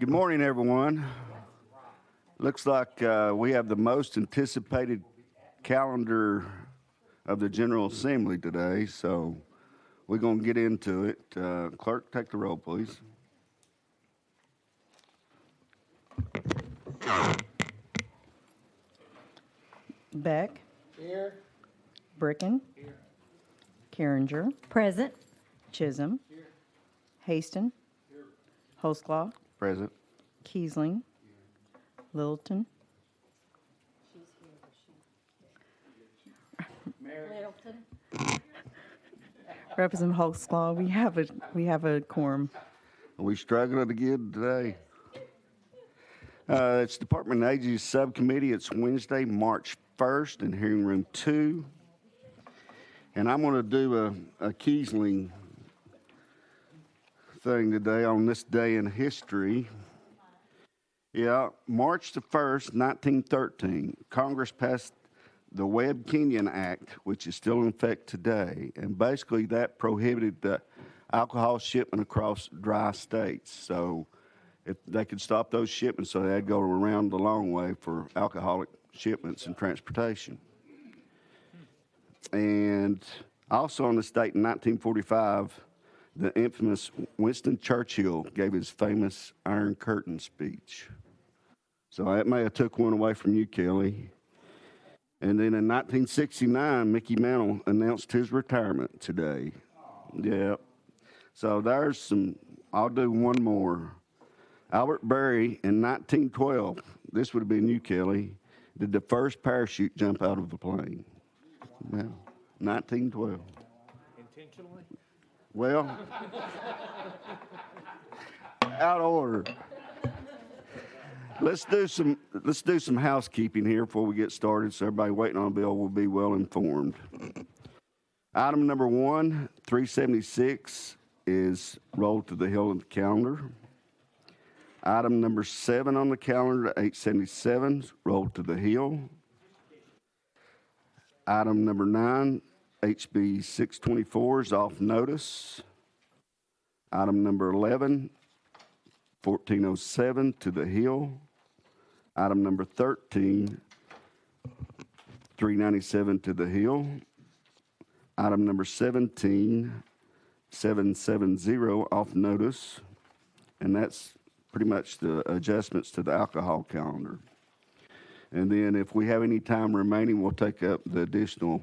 Good morning, everyone. Looks like we have the most anticipated calendar of the General Assembly today, so we're going to get into it. Clerk, take the roll, please. Beck. Here. Bricken. Here. Carringer. Present. Chisholm. Here. Haston. Here. Present. Holsclaw. Kiesling. Littleton. Littleton. Representative Holsclaw, we have a quorum. Are we struggling again today? It's Department of Agencies Subcommittee. It's Wednesday, March 1st in hearing room 2. And I'm going to do a Kiesling thing today on this day in history. Yeah, March the 1st, 1913, Congress passed the Webb-Kenyon Act, which is still in effect today. And basically that prohibited the alcohol shipment across dry states. So if they could stop those shipments, so they'd go around the long way for alcoholic shipments and transportation. And also on this date in 1945, the infamous Winston Churchill gave his famous Iron Curtain speech. So that may have took one away from you, Kelly. And then in 1969, Mickey Mantle announced his retirement today. Yeah. So there's some, I'll do one more. Albert Berry in 1912, this would have been you, Kelly, did the first parachute jump out of a plane. Yeah, 1912. Intentionally? Well, out of order. Let's do some housekeeping here before we get started, so everybody waiting on a bill will be well informed. Item number 1, 376 is rolled to the hill of the calendar. Item number 7 on the calendar, 877, is rolled to the hill. Item number 9, HB 624 is off notice. Item number 11, 1407 to the hill. Item number 13, 397 to the hill. Item number 17, 770 off notice. And that's pretty much the adjustments to the alcohol calendar. And then if we have any time remaining, we'll take up the additional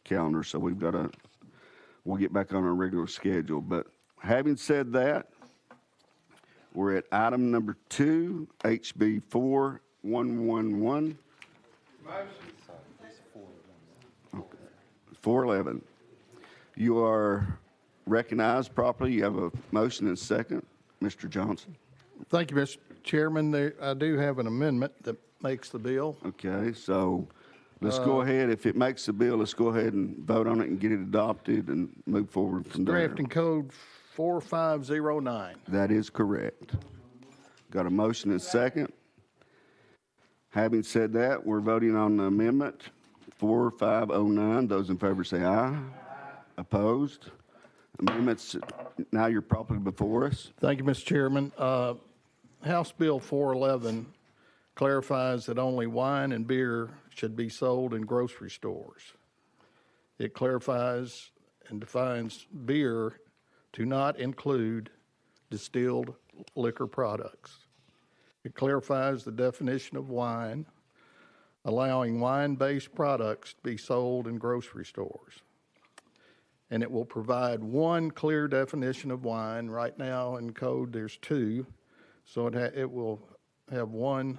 calendar. So we'll get back on our regular schedule. But having said that, we're at item number 2, HB 4111. Motion. 411. You are recognized properly. You have a motion and second. Mr. Johnson. Thank you, Mr. Chairman. I do have an amendment that makes the bill. Okay, so let's go ahead. If it makes the bill, let's go ahead and vote on it and get it adopted and move forward from there. Drafting code 4509. That is correct. Got a motion and second. Having said that, we're voting on the amendment 4509. Those in favor say aye. Opposed? Amendments, now you're properly before us. Thank you, Mr. Chairman. House Bill 411 clarifies that only wine and beer should be sold in grocery stores. It clarifies and defines beer to not include distilled liquor products. It clarifies the definition of wine, allowing wine-based products to be sold in grocery stores. And it will provide one clear definition of wine. Right now in code there's 2, so it will have one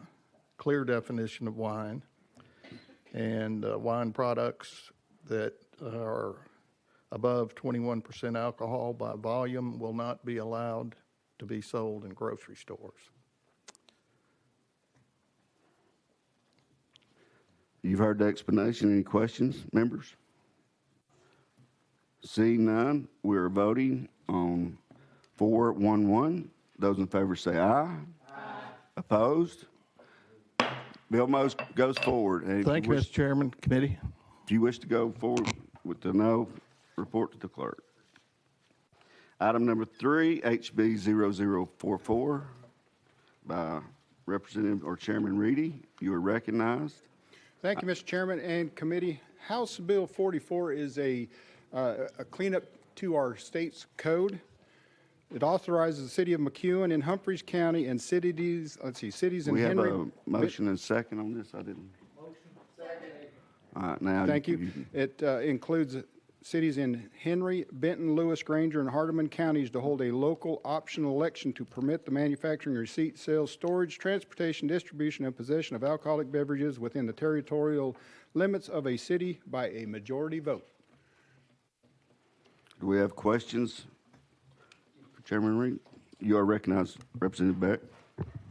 clear definition of wine. And wine products that are above 21% alcohol by volume will not be allowed to be sold in grocery stores. You've heard the explanation. Any questions, members? Seeing none, we're voting on 411. Those in favor say aye. Aye. Opposed? Bill goes forward. Thank you, Mr. Chairman. Committee. If you wish to go forward with the no, report to the clerk. Item number 3, HB 0044. by Representative or Chairman Reedy. You are recognized. Thank you, Mr. Chairman and committee. House Bill 44 is a cleanup to our state's code. It authorizes the city of McEwen in Humphreys County and cities, cities in We have Henry. a motion and second on this. I didn't. Motion, second. All right, now. Thank you. It includes cities in Henry, Benton, Lewis, Granger, and Hardeman counties to hold a local optional election to permit the manufacturing, receipt, sales, storage, transportation, distribution, and possession of alcoholic beverages within the territorial limits of a city by a majority vote. Do we have questions for Chairman Reed? You are recognized, Representative Beck.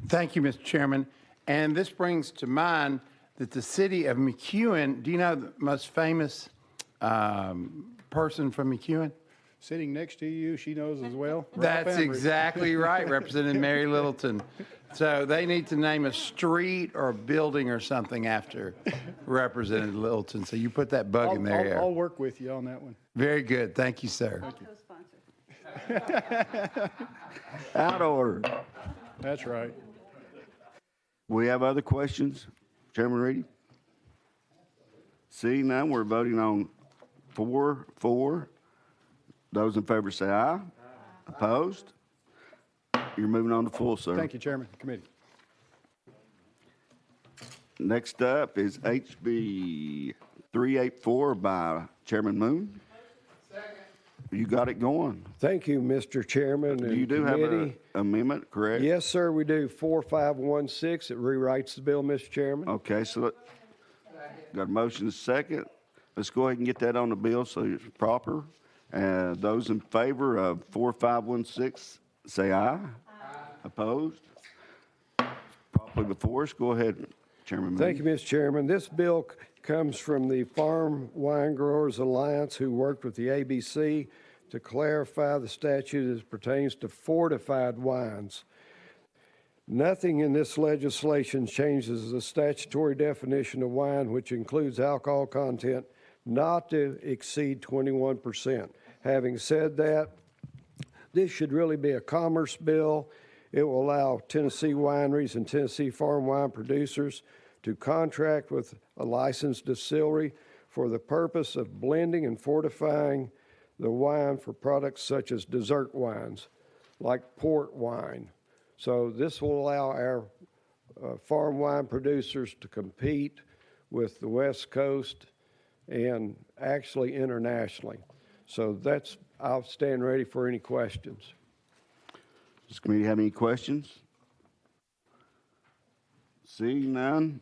Thank you, Mr. Chairman. And this brings to mind that the city of McEwen, do you know the most famous person from McEwen? Sitting next to you, she knows as well. That's exactly right, Representative Mary Littleton. So they need to name a street or a building or something after Representative Littleton. So you put that bug in there. I'll work with you on that one. Very good. Thank you, sir. Out of order. That's right. We have other questions, Chairman Reedy? Seeing none, we're voting on 4-4. Those in favor say aye. Opposed? You're moving on to full, sir. Thank you, Chairman, committee. Next up is HB 384 by Chairman Moon. You got it going. Thank you, Mr. Chairman and You do have committee. an amendment, correct? Yes, sir, we do. 4516, it rewrites the bill, Mr. Chairman. Okay, so got a motion and a second. Let's go ahead and get that on the bill so it's proper. Those in favor of 4516, say aye. Aye. Opposed? Properly before us. Go ahead, Chairman. Thank you, Mr. Chairman. This bill comes from the Farm Wine Growers Alliance, who worked with the ABC to clarify the statute as pertains to fortified wines. Nothing in this legislation changes the statutory definition of wine, which includes alcohol content not to exceed 21%. Having said that, this should really be a commerce bill. It will allow Tennessee wineries and Tennessee farm wine producers to contract with a licensed distillery for the purpose of blending and fortifying the wine for products such as dessert wines, like port wine. So this will allow our farm wine producers to compete with the West Coast and actually internationally. So I'll stand ready for any questions. Does the committee have any questions? Seeing none,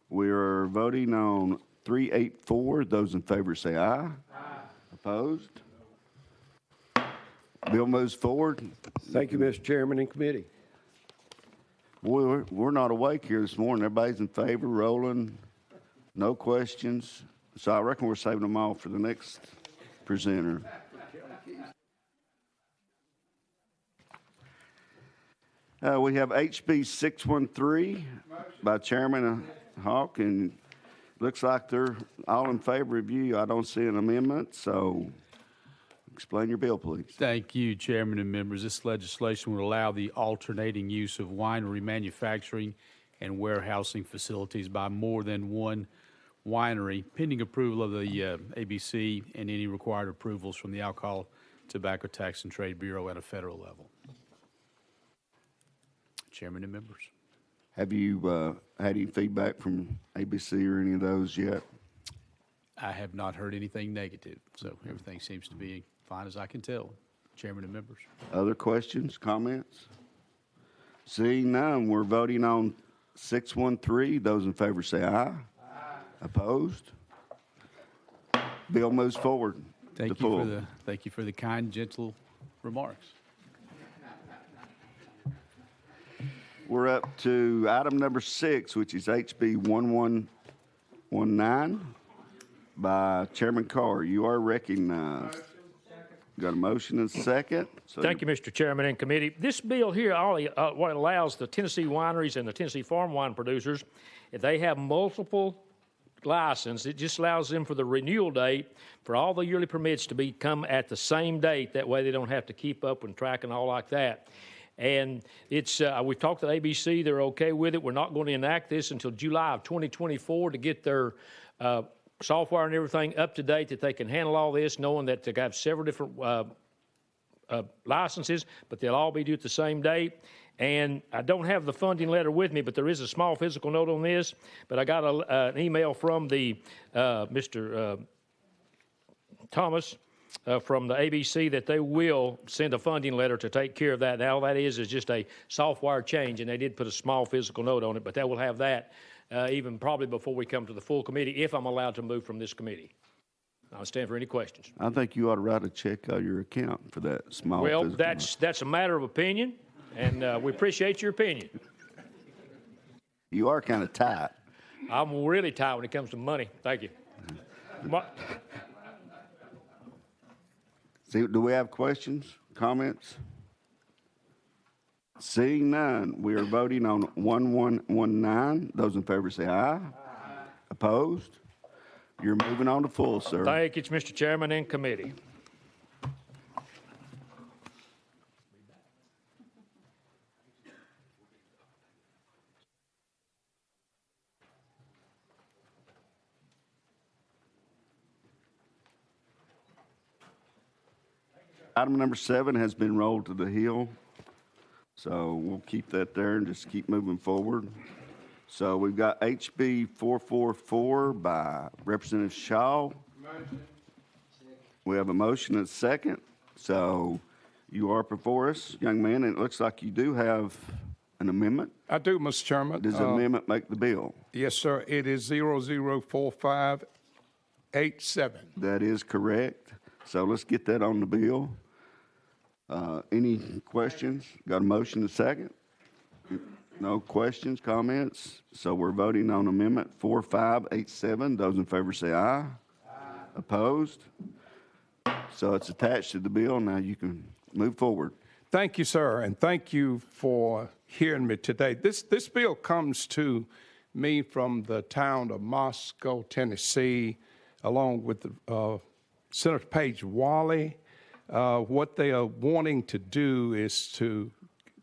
we are voting on 384. Those in favor say aye. Aye. Opposed? Bill moves forward. Thank you, Mr. Chairman and committee. Boy, we're not awake here this morning. Everybody's in favor, rolling, no questions. So I reckon we're saving them all for the next presenter. We have HB 613 by Chairman Hawk, and looks like they're all in favor of you. I don't see an amendment, so explain your bill, please. Thank you, Chairman and members. This legislation would allow the alternating use of winery manufacturing and warehousing facilities by more than one winery, pending approval of the ABC and any required approvals from the Alcohol, Tobacco Tax and Trade Bureau at a federal level. Chairman and members. Have you had any feedback from ABC or any of those yet? I have not heard anything negative, so everything seems to be fine as I can tell. Chairman and members. Other questions, comments? Seeing none, we're voting on 613. Those in favor say aye. Aye. Opposed? Bill moves forward. Thank you for the kind, gentle remarks. We're up to item number 6, which is HB 1119 by Chairman Carr. You are recognized. Got a motion and a second. So Thank you, Mr. Chairman and committee. This bill here, what it allows the Tennessee wineries and the Tennessee farm wine producers, if they have multiple license, it just allows them for the renewal date for all the yearly permits to come at the same date. That way they don't have to keep up and track and all like that. And it's we've talked to ABC. They're okay with it. We're not going to enact this until July of 2024 to get their software and everything up to date, that they can handle all this, knowing that they have several different licenses, but they'll all be due at the same date. And I don't have the funding letter with me, but there is a small physical note on this. But I got an email from the Mr. Thomas from the ABC that they will send a funding letter to take care of that. Now, all that is just a software change, and they did put a small physical note on it, but they will have that even probably before we come to the full committee, if I'm allowed to move from this committee. I'll stand for any questions. I think you ought to write a check on your account for that small. Well, physical that's a matter of opinion, and we appreciate your opinion. You are kind of tight. I'm really tight when it comes to money. Thank you. See, do we have questions, comments? Seeing none, we are voting on 1119. Those in favor say aye. Aye. Opposed? You're moving on to full, sir. Thank you, Mr. Chairman and committee. Item number 7 has been rolled to the hill, so we'll keep that there and just keep moving forward. So we've got HB 444 by Representative Shaw. We have a motion and a second. So you are before us, young man, and it looks like you do have an amendment. I do, Mr. Chairman. Does the amendment make the bill? Yes, sir. It is 004587. That is correct. So let's get that on the bill. Any questions? Got a motion and a second? No questions, comments? So we're voting on Amendment 4587. Those in favor say aye. Aye. Opposed? So it's attached to the bill. Now you can move forward. Thank you, sir, and thank you for hearing me today. This bill comes to me from the town of Moscow, Tennessee, along with Senator Paige Wally. What they are wanting to do is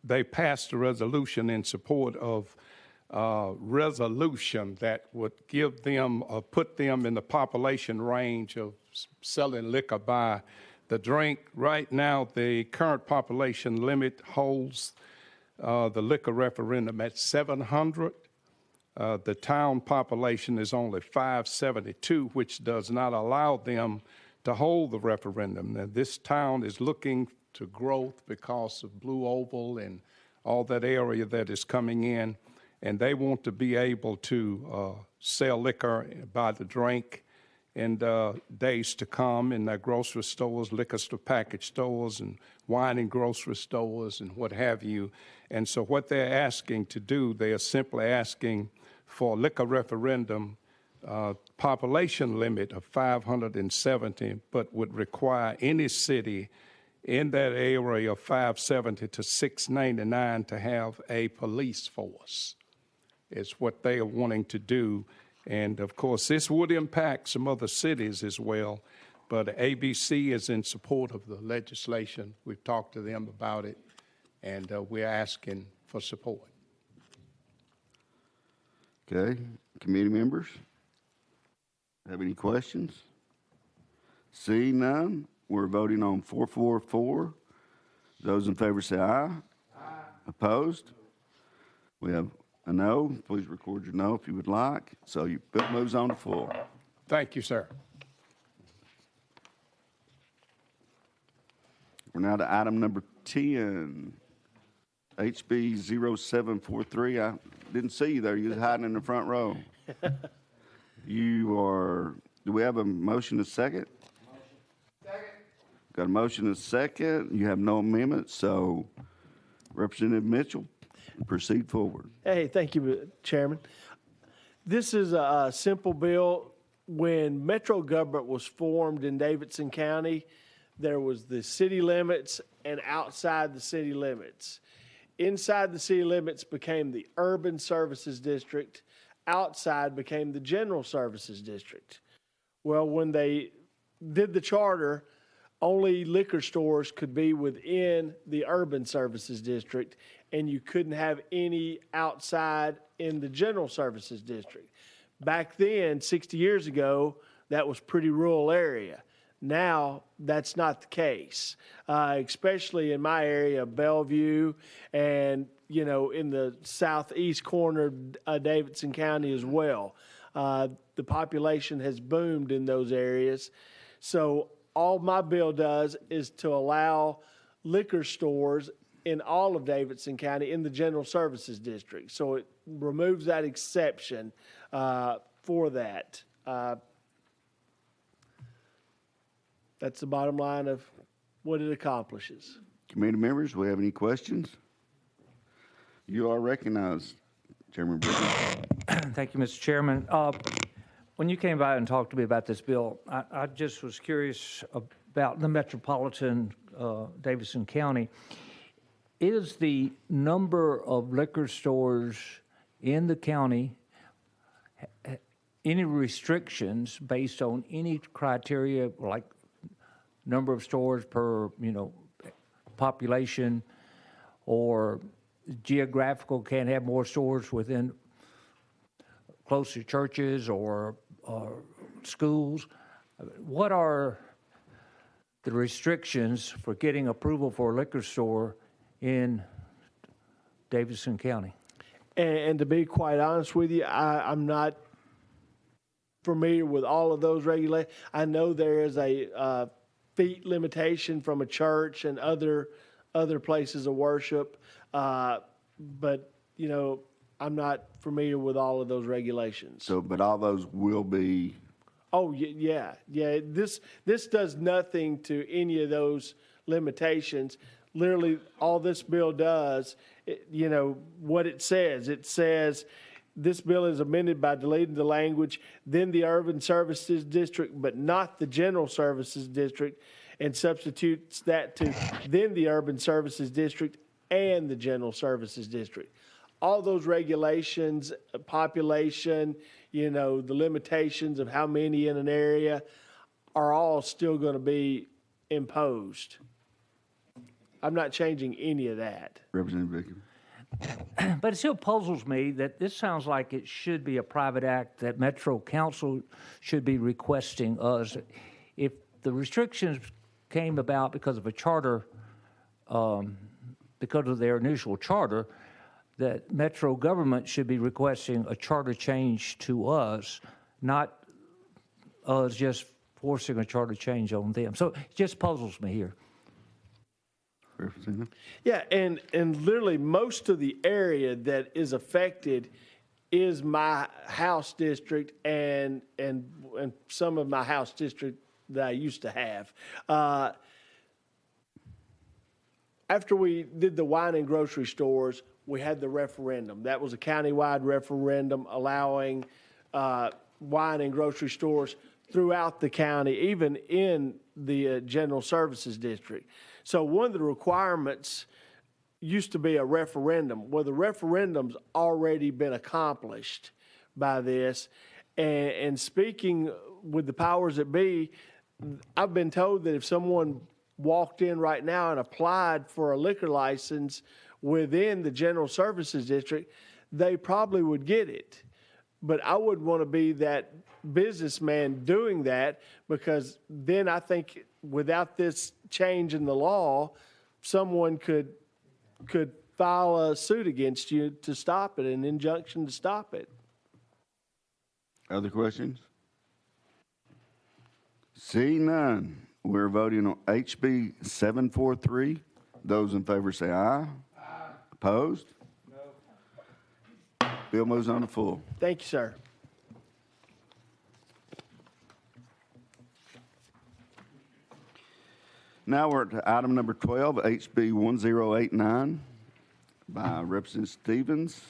they passed a resolution in support of resolution that would give them, put them in the population range of selling liquor by the drink. Right now, the current population limit holds the liquor referendum at 700. The town population is only 572, which does not allow them to hold the referendum. Now, this town is looking to growth because of Blue Oval and all that area that is coming in, and they want to be able to sell liquor by the drink in days to come in their grocery stores, liquor store package stores, and wine and grocery stores, and what have you. And so what they're asking to do, they are simply asking for a liquor referendum population limit of 570, but would require any city in that area of 570 to 699 to have a police force. Is what they are wanting to do. And of course, this would impact some other cities as well, but ABC is in support of the legislation. We've talked to them about it, and we're asking for support. Okay, committee members, have any questions? Seeing none, we're voting on 444. Those in favor say aye. Aye. Opposed? We have a no. Please record your no if you would like. So your bill moves on to full. Thank you, sir. We're now to item number 10, HB 0743. I didn't see you there. You was hiding in the front row. You are, do we have a motion and a second? Second. Got a motion and a second. You have no amendments, so Representative Mitchell, proceed forward. Hey, thank you, Chairman. This is a simple bill. When Metro government was formed in Davidson County, there was the city limits and outside the city limits. Inside the city limits became the Urban Services District. Outside became the General Services District. Well, when they did the charter, only liquor stores could be within the urban services district, and you couldn't have any outside in the general services district. Back then, 60 years ago, that was pretty rural area. Now, that's not the case, especially in my area, Bellevue, and, you know, in the southeast corner of Davidson County as well. The population has boomed in those areas. So all my bill does is to allow liquor stores in all of Davidson County in the general services district. So it removes that exception for that. That's the bottom line of what it accomplishes. Committee members, do we have any questions? You are recognized, Chairman Britton. Thank you, Mr. Chairman. When you came by and talked to me about this bill, I just was curious about the metropolitan Davidson County. Is the number of liquor stores in the county any restrictions based on any criteria, like number of stores per, population, or geographical, can't have more stores within close to churches or schools? What are the restrictions for getting approval for a liquor store in Davidson County? And to be quite honest with you, I'm not familiar with all of those regulations. I know there is a feet limitation from a church and other places of worship, but I'm not familiar with all of those regulations. So, but all those will be. Oh yeah. This does nothing to any of those limitations. Literally, all this bill does, what it says. It says this bill is amended by deleting the language, then the urban services district, but not the general services district, and substitutes that to then the urban services district and the general services district. All those regulations, population, the limitations of how many in an area are all still going to be imposed. I'm not changing any of that. Representative Vickers. But it still puzzles me that this sounds like it should be a private act that Metro Council should be requesting us. If the restrictions came about because of a charter, because of their initial charter, that Metro government should be requesting a charter change to us, not us just forcing a charter change on them. So it just puzzles me here. Yeah, and literally most of the area that is affected is my house district and some of my house district that I used to have. After we did the wine and grocery stores, we had the referendum. That was a countywide referendum allowing wine and grocery stores throughout the county, even in the general services district. So one of the requirements used to be a referendum. Well, the referendum's already been accomplished by this. And speaking with the powers that be, I've been told that if someone walked in right now and applied for a liquor license within the general services district, they probably would get it. But I wouldn't want to be that businessman doing that, because then I think without this change in the law, someone could file a suit against you to stop it, an injunction to stop it. Other questions? Seeing none, we're voting on HB 743. Those in favor say aye. Aye. Opposed? No. Bill moves on to full. Thank you, sir. Now we're at item number 12, HB 1089 by Representative Stevens.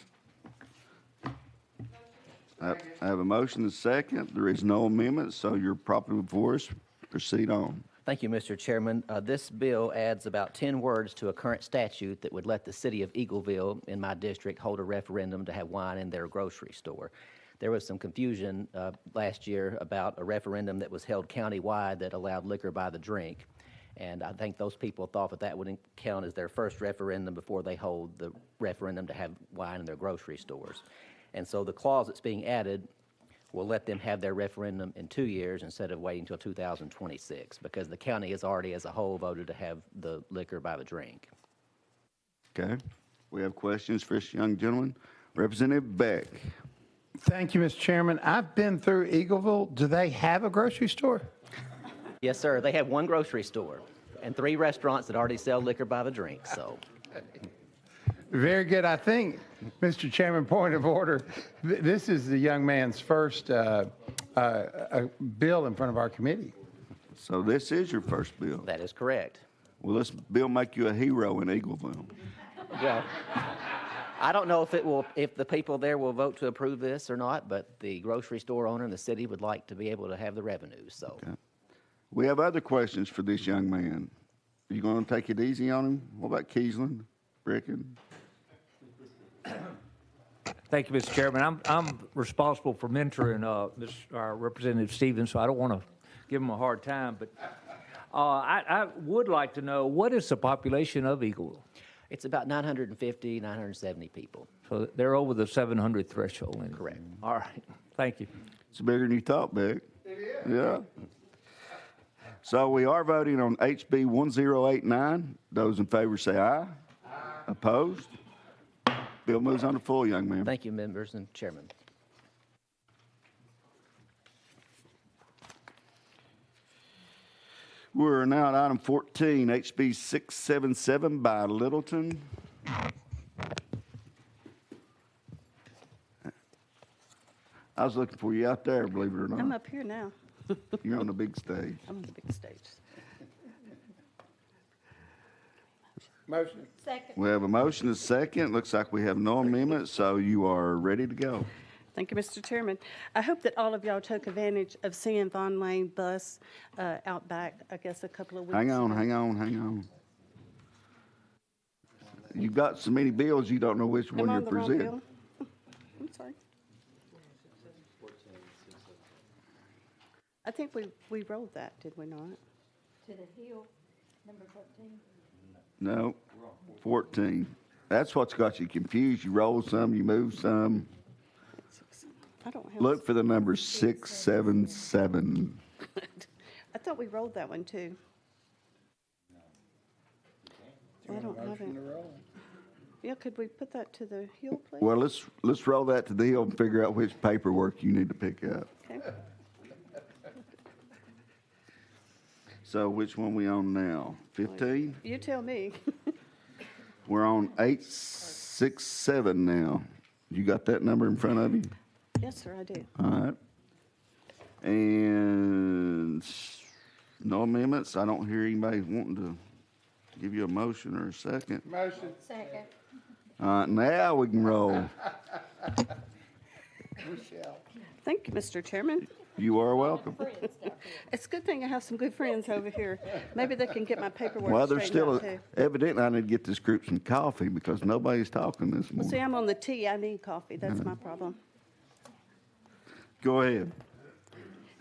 I have a motion and a second. There is no amendment, so you're properly before us. Proceed on. Thank you, Mr. Chairman. This bill adds about 10 words to a current statute that would let the city of Eagleville, in my district, hold a referendum to have wine in their grocery store. There was some confusion last year about a referendum that was held countywide that allowed liquor by the drink. And I think those people thought that that would count as their first referendum before they hold the referendum to have wine in their grocery stores. And so the clause that's being added will let them have their referendum in 2 years instead of waiting until 2026, because the county has already as a whole voted to have the liquor by the drink. Okay. We have questions for this young gentleman. Representative Beck. Thank you, Mr. Chairman. I've been through Eagleville. Do they have a grocery store? Yes, sir. They have one grocery store and 3 restaurants that already sell liquor by the drink, so. Very good. I think, Mr. Chairman, point of order, this is the young man's first bill in front of our committee. So this is your first bill. That is correct. Well, this bill make you a hero in Eagleville. Well, I don't know if the people there will vote to approve this or not, but the grocery store owner in the city would like to be able to have the revenues, so. Okay. We have other questions for this young man. Are you going to take it easy on him? What about Kiesling, Bricken? Thank you, Mr. Chairman. I'm responsible for mentoring Representative Stevens, so I don't want to give him a hard time. But I would like to know, what is the population of Eagleville? It's about 950, 970 people. So they're over the 700 threshold. Correct. All right. Thank you. It's bigger than you thought, Beck. It is. Yeah. So we are voting on HB 1089. Those in favor say aye. Aye. Opposed? Bill moves on to full, young man. Thank you, members and chairman. We're now at item 14, HB 677 by Littleton. I was looking for you out there, believe it or not. I'm up here now. You're on the big stage. I'm on the big stage. Motion. Second. We have a motion and a second. Looks like we have no amendments, so you are ready to go. Thank you, Mr. Chairman. I hope that all of y'all took advantage of seeing Von Lane bus out back, I guess, a couple of weeks Hang on, ago. hang on. You've got so many bills, you don't know which one Am I you're on the wrong presenting. bill? I'm sorry. I think we rolled that, did we not? To the hill, number 14. No, 14. That's what's got you confused. You roll some, you move some. I don't have. Look for the number 677. I thought we rolled that one too. I don't have it. Yeah, could we put that to the hill, please? Well, let's roll that to the hill and figure out which paperwork you need to pick up. Okay. So which one we on now? 15? You tell me. We're on 867 now. You got that number in front of you? Yes, sir, I do. All right. And no amendments. I don't hear anybody wanting to give you a motion or a second. Motion. Second. All right, now we can roll. Thank you, Mr. Chairman. You are welcome. It's a good thing I have some good friends over here. Maybe they can get my paperwork Well, there's straightened still, out, too. evidently I need to get this group some coffee because nobody's talking this Well, see, morning. I'm on the tea. I need coffee. That's my problem. Go ahead.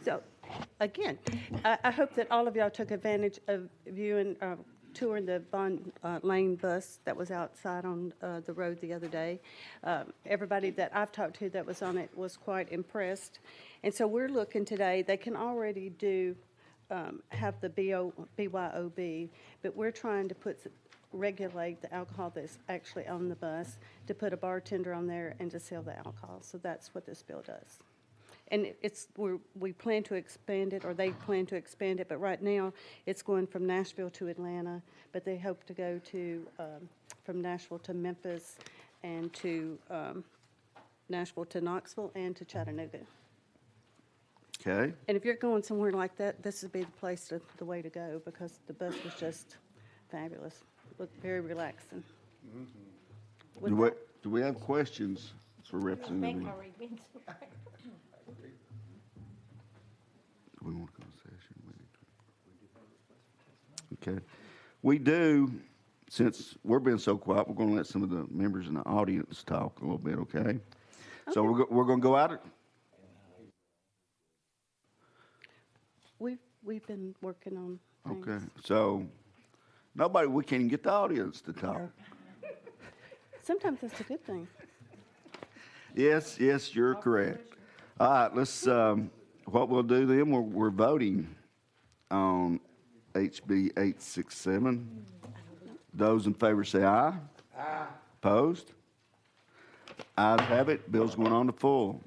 So, again, I hope that all of y'all took advantage of viewing, touring the Von Lane bus that was outside on the road the other day. Everybody that I've talked to that was on it was quite impressed. And so we're looking today, they can already have the BYOB, but we're trying to regulate the alcohol that's actually on the bus, to put a bartender on there and to sell the alcohol. So that's what this bill does. And we plan to expand it, or they plan to expand it, but right now it's going from Nashville to Atlanta, but they hope to go to, from Nashville to Memphis and to Nashville to Knoxville and to Chattanooga. Okay. And if you're going somewhere like that, this would be the place, the way to go, because the bus was just fabulous. Looked very relaxing. Do we have questions for Representative? Do we want to go to session? Okay. We do, since we're being so quiet, we're going to let some of the members in the audience talk a little bit, okay? So we're going to go out. we've been working on things. Okay, so we can't even get the audience to talk. Sometimes that's a good thing. Yes, you're correct. All right, let's, what we'll do then, we're voting on HB 867. Those in favor say aye. Aye. Opposed? Ayes have it. Bill's going on to full.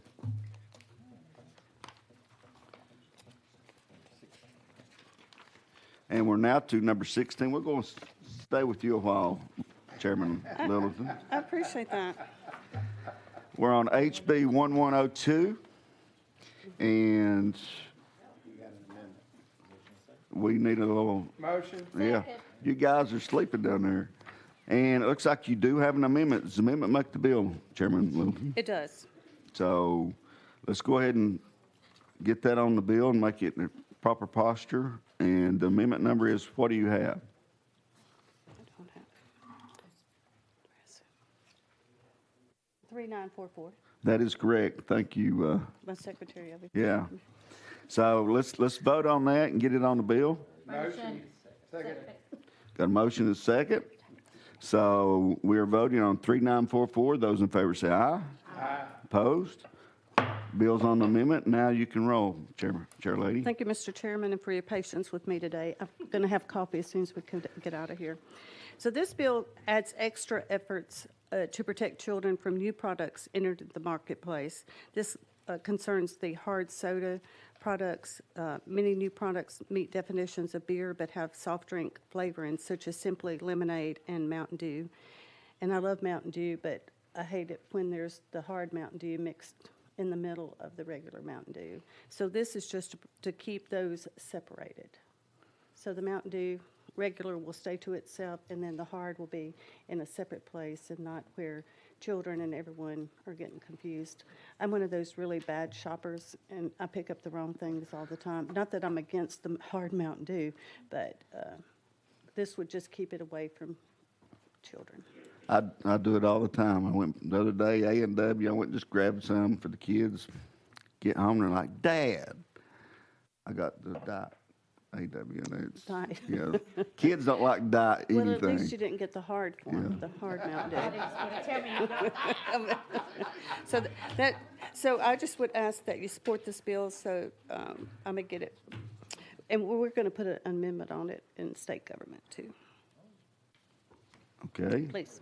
And we're now to number 16. We're going to stay with you a while, Chairman Littleton. I appreciate that. We're on HB 1102, and we need a little. Motion. Yeah, you guys are sleeping down there. And it looks like you do have an amendment. Does the amendment make the bill, Chairman Littleton? It does. So let's go ahead and get that on the bill and make it in a proper posture. And the amendment number is, what do you have? I don't have. 3944. That is correct. Thank you. My secretary of it. Yeah. So let's vote on that and get it on the bill. Motion. Second. Got a motion and a second. So we are voting on 3944. Those in favor say aye. Aye. Opposed? Bill's on the amendment. Now you can roll, Chair Lady. Thank you, Mr. Chairman, and for your patience with me today. I'm going to have coffee as soon as we can get out of here. So this bill adds extra efforts to protect children from new products entered the marketplace. This concerns the hard soda products. Many new products meet definitions of beer but have soft drink flavorings such as Simply Lemonade and Mountain Dew. And I love Mountain Dew, but I hate it when there's the hard Mountain Dew mixed in the middle of the regular Mountain Dew. So this is just to keep those separated. So the Mountain Dew regular will stay to itself, and then the hard will be in a separate place and not where children and everyone are getting confused. I'm one of those really bad shoppers, and I pick up the wrong things all the time. Not that I'm against the hard Mountain Dew, but this would just keep it away from children. I do it all the time. I went the other day, A&W, I went and just grabbed some for the kids. Get home, and they're like, Dad, I got the Diet A&W. And it's, Diet. you know, kids don't like diet anything. Well, at least you didn't get the hard form, the hard Mountain Dew. So I just would ask that you support this bill, so I'm gonna get it. And we're gonna put an amendment on it in state government too. Okay. Please.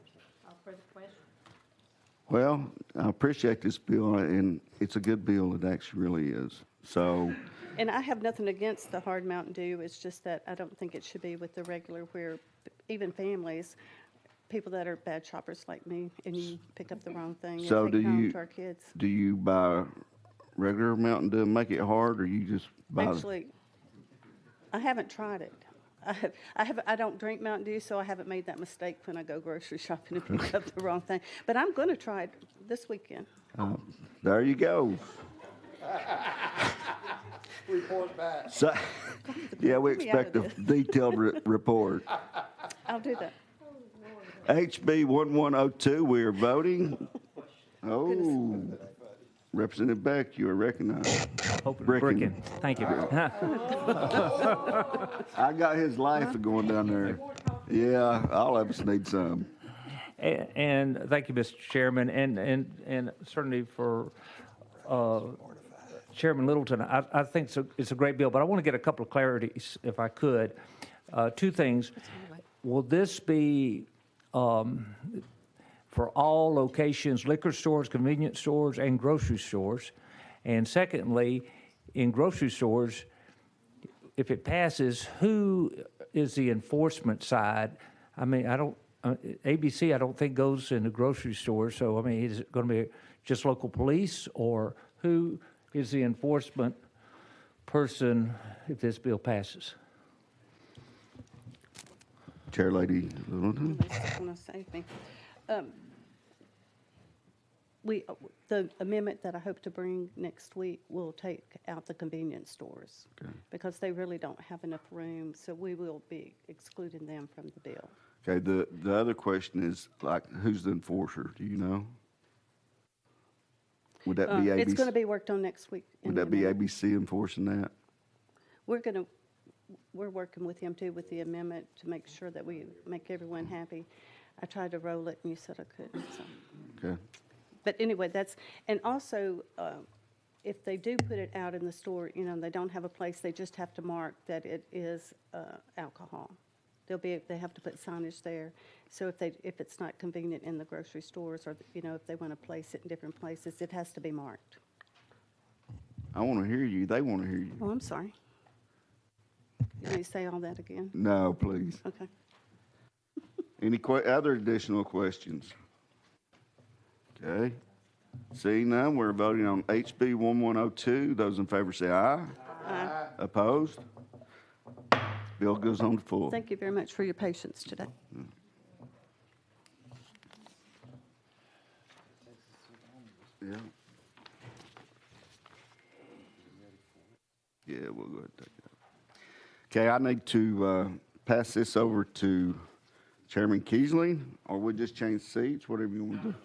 Well, I appreciate this bill, and it's a good bill. It actually really is. So. And I have nothing against the hard Mountain Dew. It's just that I don't think it should be with the regular, where even families, people that are bad shoppers like me, and you pick up the wrong thing and take it home to our kids. Do you buy regular Mountain Dew and make it hard, or you just buy? Actually, I haven't tried it. I don't drink Mountain Dew, so I haven't made that mistake when I go grocery shopping and pick up the wrong thing. But I'm going to try it this weekend. There you go. Report back. So, yeah, we expect a detailed report. I'll do that. HB 1102, we are voting. Oh, Representative Beck, you are recognized. Bricken. Thank you. I got his life going down there. Yeah, all of us need some. And thank you, Mr. Chairman, and certainly for Chairman Littleton. I think it's a great bill, but I want to get a couple of clarities, if I could. Two things. Will this be for all locations, liquor stores, convenience stores, and grocery stores? And secondly, in grocery stores, if it passes, who is the enforcement side? I mean, ABC, I don't think goes into grocery stores, so I mean, is it going to be just local police, or who is the enforcement person if this bill passes? Chair Lady Littleton. The amendment that I hope to bring next week will take out the convenience stores, because they really don't have enough room, so we will be excluding them from the bill. Okay, the other question is, like, who's the enforcer? Do you know? Would that be ABC? It's going to be worked on next week. Would that be ABC enforcing that? We're going to, we're working with him too with the amendment to make sure that we make everyone happy. I tried to roll it and you said I couldn't, so. Okay. But anyway, and also, if they do put it out in the store, they don't have a place, they just have to mark that it is alcohol. They have to put signage there. So if it's not convenient in the grocery stores or, if they want to place it in different places, it has to be marked. I want to hear you. They want to hear you. Oh, I'm sorry. You want me to say all that again? No, please. Okay. Any other additional questions? Okay. Seeing none, we're voting on HB 1102. Those in favor say aye. Aye. Opposed? Bill goes on the floor. Thank you very much for your patience today. Yeah. Yeah, we'll go ahead and take it up. Okay, I need to pass this over to Chairman Keesling, or we'll just change seats, whatever you want to do.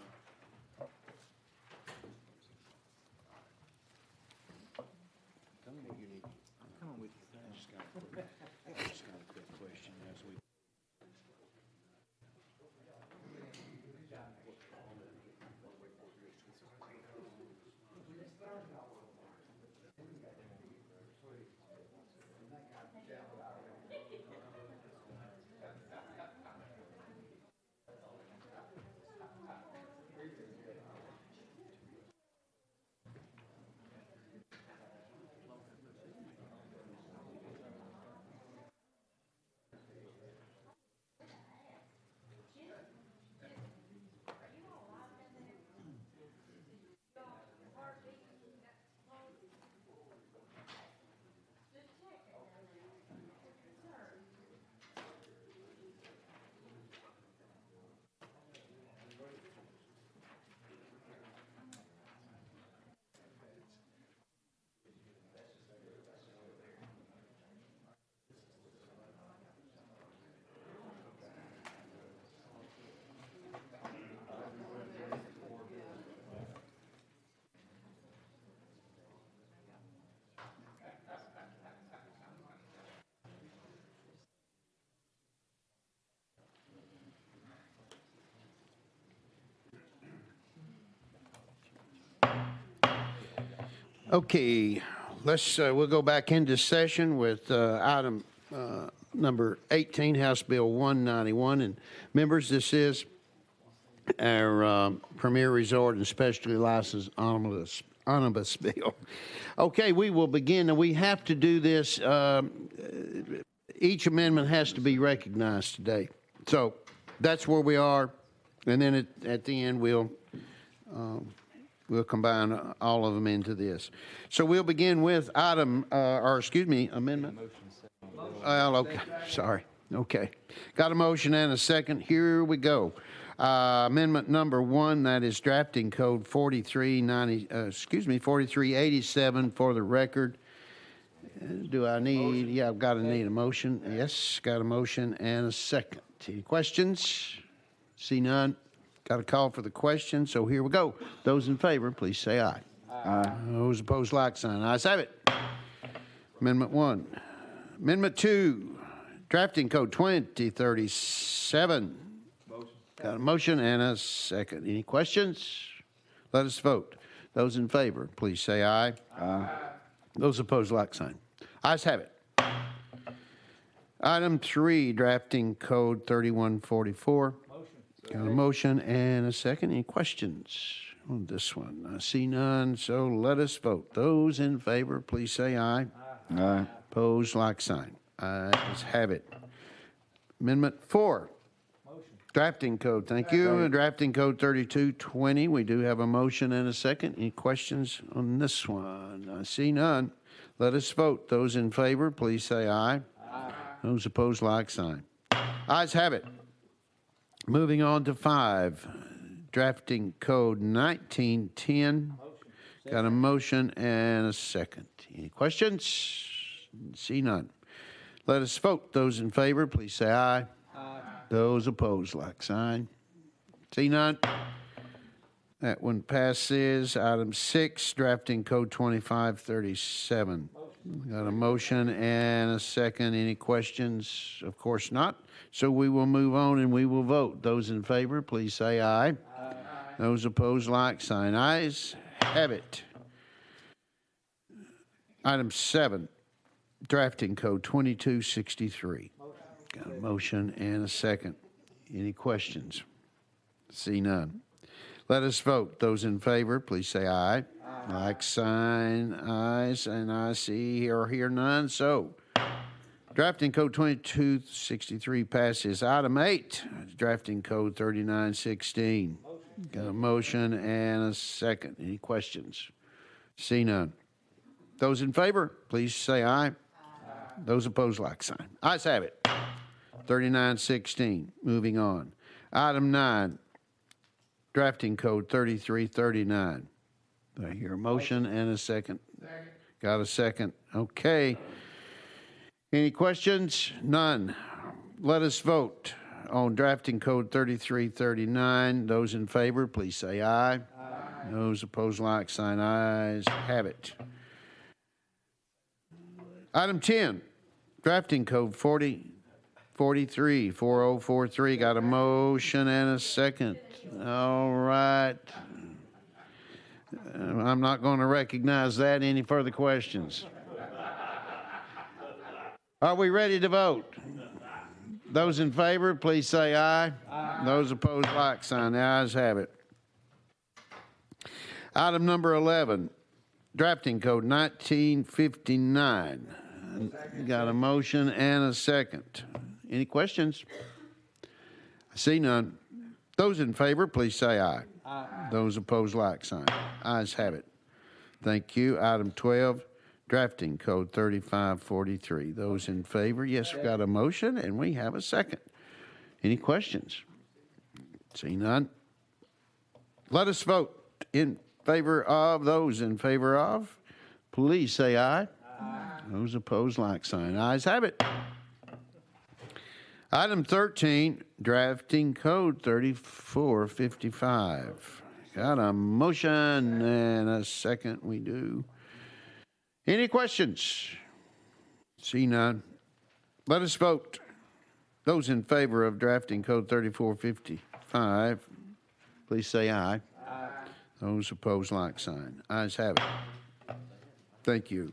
Okay, we'll go back into session with item number 18, House Bill 191. And members, this is our Premier Resort and Specialty License Omnibus Bill. Okay, we will begin, and we have to do this. Each amendment has to be recognized today. So that's where we are, and then at the end we'll combine all of them into this. So we'll begin with amendment. Well, okay, sorry. Okay, got a motion and a second. Here we go. Amendment number 1, that is drafting code 4387 for the record. Do I need? Yeah, I've got to need a motion. Yes, got a motion and a second. Any questions? See none. Got a call for the question, so here we go. Those in favor, please say aye. Aye. Those opposed, like sign. Ayes have it. Amendment 1. Amendment 2, drafting code 2037. Motion. Got a motion and a second. Any questions? Let us vote. Those in favor, please say aye. Aye. Those opposed, like sign. Ayes have it. Item 3, drafting code 3144. Got a motion and a second. Any questions on this one? I see none, so let us vote. Those in favor, please say aye. Aye. Opposed, like sign. Ayes have it. Amendment 4. Motion. Drafting code. Thank you. Drafting code 3220. We do have a motion and a second. Any questions on this one? I see none. Let us vote. Those in favor, please say aye. Aye. Those opposed, like sign. Ayes have it. Moving on to 5, drafting code 1910. Got a motion and a second. Any questions? See none. Let us vote. Those in favor, please say aye. Aye. Those opposed, like sign. See none. That one passes. Item 6, drafting code 2537. Motion. Got a motion and a second. Any questions? Of course not. So we will move on and we will vote. Those in favor, please say aye. Aye. Those opposed, like sign. Ayes have it. Item 7, drafting code 2263. Got a motion and a second. Any questions? See none. Let us vote. Those in favor, please say aye. Aye. Like sign, ayes, and I see or hear none. So, drafting code 2263 passes. Item 8, drafting code 3916. Got a motion and a second. Any questions? See none. Those in favor, please say aye. Aye. Those opposed, like sign. Ayes have it. 3916. Moving on. Item 9, drafting code 3339. Do I hear a motion and a second? Second. Got a second. Okay. Any questions? None. Let us vote on drafting code 3339. Those in favor, please say aye. Aye. Those opposed, like sign. Ayes have it. Item 10, drafting code 4043. Got a motion and a second. All right. I'm not going to recognize that. Any further questions? Are we ready to vote? Those in favor, please say aye. Aye. Those opposed, like sign. The ayes have it. Item number 11, drafting code 1959. Got a motion and a second. Any questions? I see none. Those in favor, please say aye. Aye. Those opposed, like sign. Ayes have it. Thank you. Item 12, drafting code 3543. Those in favor, yes, we've got a motion and we have a second. Any questions? See none. Let us vote in favor of. Those in favor of, please say aye. Aye. Those opposed, like sign. Ayes have it. Item 13, drafting code 3455. Got a motion and a second. We do. Any questions? See none. Let us vote. Those in favor of drafting code 3455, please say aye. Aye. Those opposed, like sign. Ayes have it. Thank you.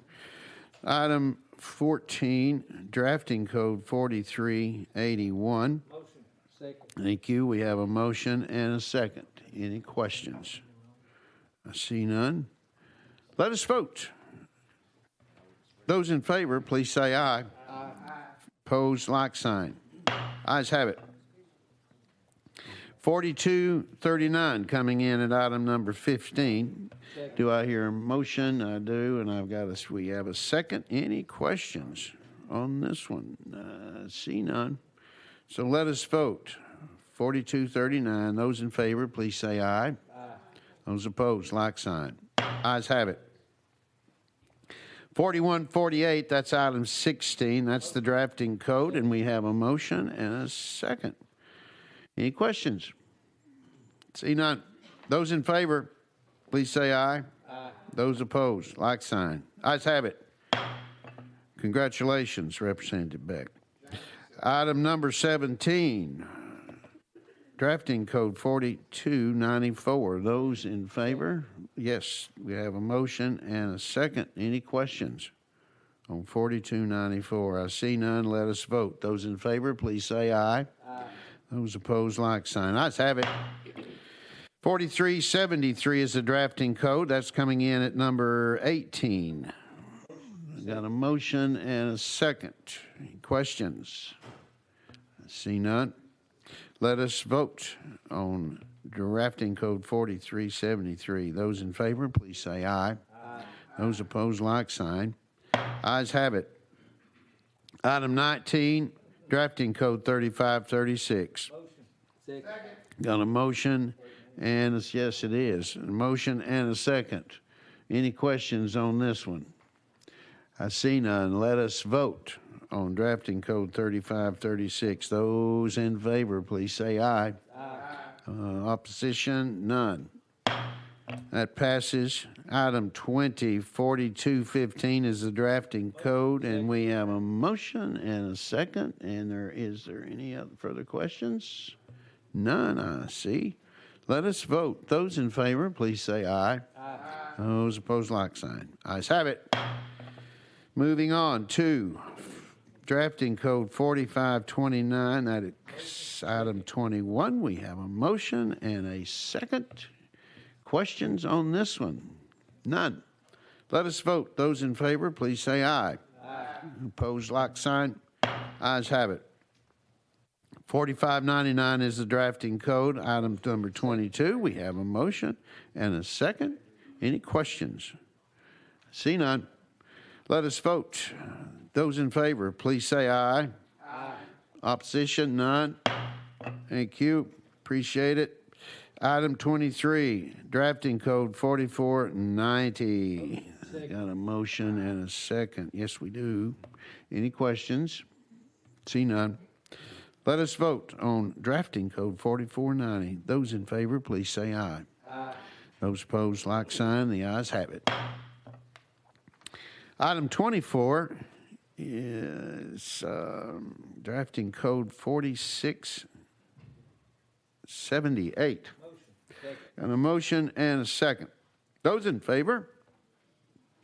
Item 14, drafting code 4381. Motion. Second. Thank you. We have a motion and a second. Any questions? I see none. Let us vote. Those in favor, please say aye. Aye. Opposed, like sign. Ayes have it. 4239 coming in at item number 15. Second. Do I hear a motion? I do, and we have a second. Any questions on this one? See none. So let us vote. 4239. Those in favor, please say aye. Aye. Those opposed, like sign. Ayes have it. 4148, that's item 16. That's the drafting code, and we have a motion and a second. Any questions? See none. Those in favor, please say aye. Aye. Those opposed, like sign. Ayes have it. Congratulations, Representative Beck. Item number 17, drafting code 4294. Those in favor? Yes, we have a motion and a second. Any questions on 4294? I see none. Let us vote. Those in favor, please say aye. Aye. Those opposed, like sign. Ayes have it. 4373 is the drafting code. That's coming in at number 18. Got a motion and a second. Any questions? I see none. Let us vote on drafting code 4373. Those in favor, please say aye. Aye. Those opposed, like sign. Ayes have it. Item 19, drafting code 3536. Motion. Second. Got a motion and yes, it is. A motion and a second. Any questions on this one? I see none. Let us vote on drafting code 3536. Those in favor, please say aye. Aye. Opposition? None. That passes. Item 20, 4215 is the drafting code, and we have a motion and a second. And is there any other further questions? None, I see. Let us vote. Those in favor, please say aye. Aye. Those opposed, like sign. Ayes have it. Moving on to drafting code 4529. That is item 21. We have a motion and a second. Questions on this one? None. Let us vote. Those in favor, please say aye. Aye. Opposed, like sign. Ayes have it. 4599 is the drafting code. Item number 22. We have a motion and a second. Any questions? See none. Let us vote. Those in favor, please say aye. Aye. Opposition, none. Thank you. Appreciate it. Item 23, drafting code 4490. Got a motion and a second. Yes, we do. Any questions? See none. Let us vote on drafting code 4490. Those in favor, please say aye. Aye. Those opposed, like sign. The ayes have it. Item 24 is drafting code 4678. Got a motion and a second. Those in favor?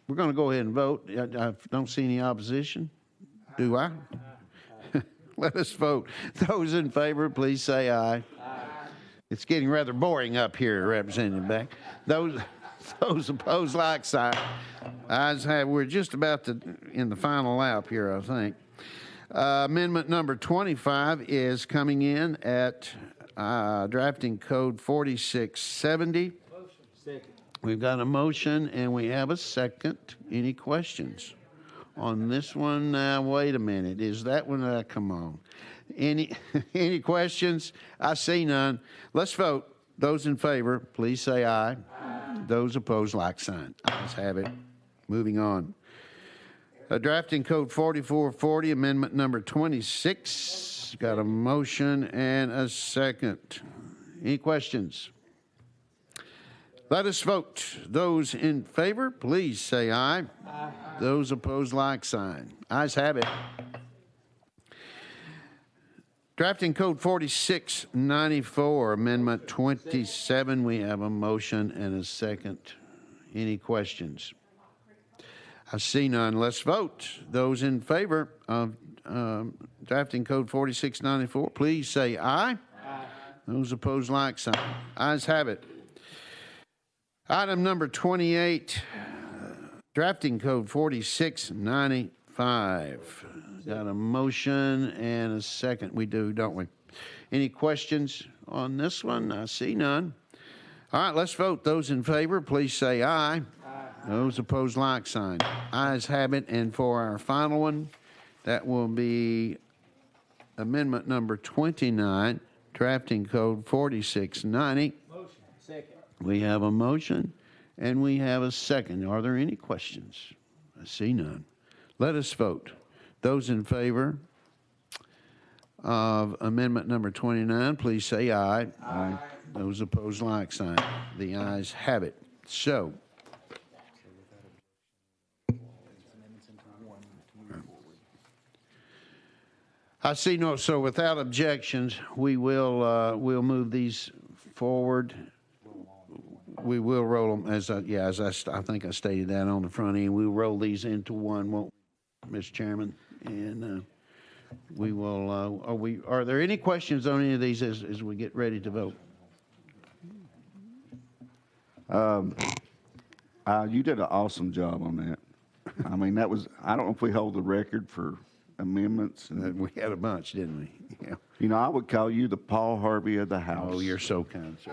We're going to go ahead and vote. I don't see any opposition. Do I? Let us vote. Those in favor, please say aye. Aye. It's getting rather boring up here, Representative Beck. Those opposed, like sign. Ayes have. We're just about in the final lap here, I think. Amendment number 25 is coming in at drafting code 4670. We've got a motion and we have a second. Any questions on this one? Wait a minute. Is that one? Come on. Any questions? I see none. Let's vote. Those in favor, please say aye. Aye. Those opposed, like sign. Ayes have it. Moving on. Drafting code 4440, amendment number 26. Got a motion and a second. Any questions? Let us vote. Those in favor, please say aye. Aye. Those opposed, like sign. Ayes have it. Drafting code 4694, amendment 27. We have a motion and a second. Any questions? I see none. Let's vote. Those in favor of drafting code 4694, please say aye. Aye. Those opposed, like sign. Ayes have it. Item number 28, drafting code 4695. Got a motion and a second. We do, don't we? Any questions on this one? I see none. All right, let's vote. Those in favor, please say aye. Aye. Those opposed, like sign. Ayes have it. And for our final one, that will be amendment number 29, drafting code 4690. Motion. Second. We have a motion and we have a second. Are there any questions? I see none. Let us vote. Those in favor of amendment number 29, please say aye. Aye. Those opposed, like sign. The ayes have it. So, I see no. So, without objections, we will we'll move these forward. We will roll them as I think I stated that on the front end. We'll roll these into one, won't we, Mr. Chairman? And we will. Are there any questions on any of these as we get ready to vote? You did an awesome job on that. I mean, that was. I don't know if we hold the record for amendments. We had a bunch, didn't we? Yeah. You know, I would call you the Paul Harvey of the House. Oh, you're so kind, sir.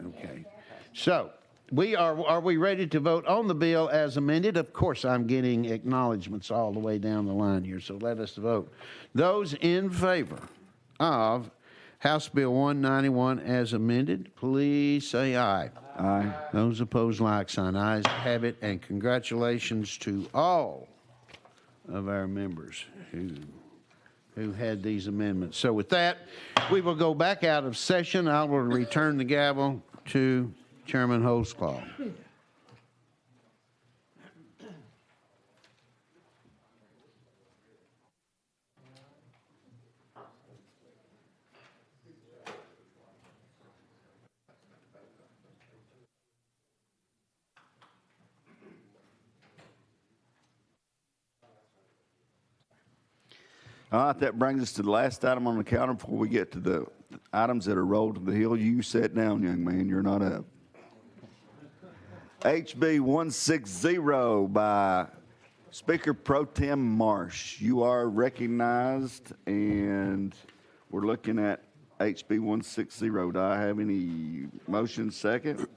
Okay. So, are we ready to vote on the bill as amended? Of course, I'm getting acknowledgments all the way down the line here, so let us vote. Those in favor of House Bill 191 as amended, please say aye. Aye. Those opposed, like sign. Ayes have it, and congratulations to all of our members who who had these amendments. So with that, we will go back out of session. I will return the gavel to Chairman Holtzclaw. All right, that brings us to the last item on the calendar before we get to the items that are rolled to the hill. You sit down, young man. You're not up. HB 160 by Speaker Pro Tem Marsh. You are recognized, and we're looking at HB 160. Do I have any motion second?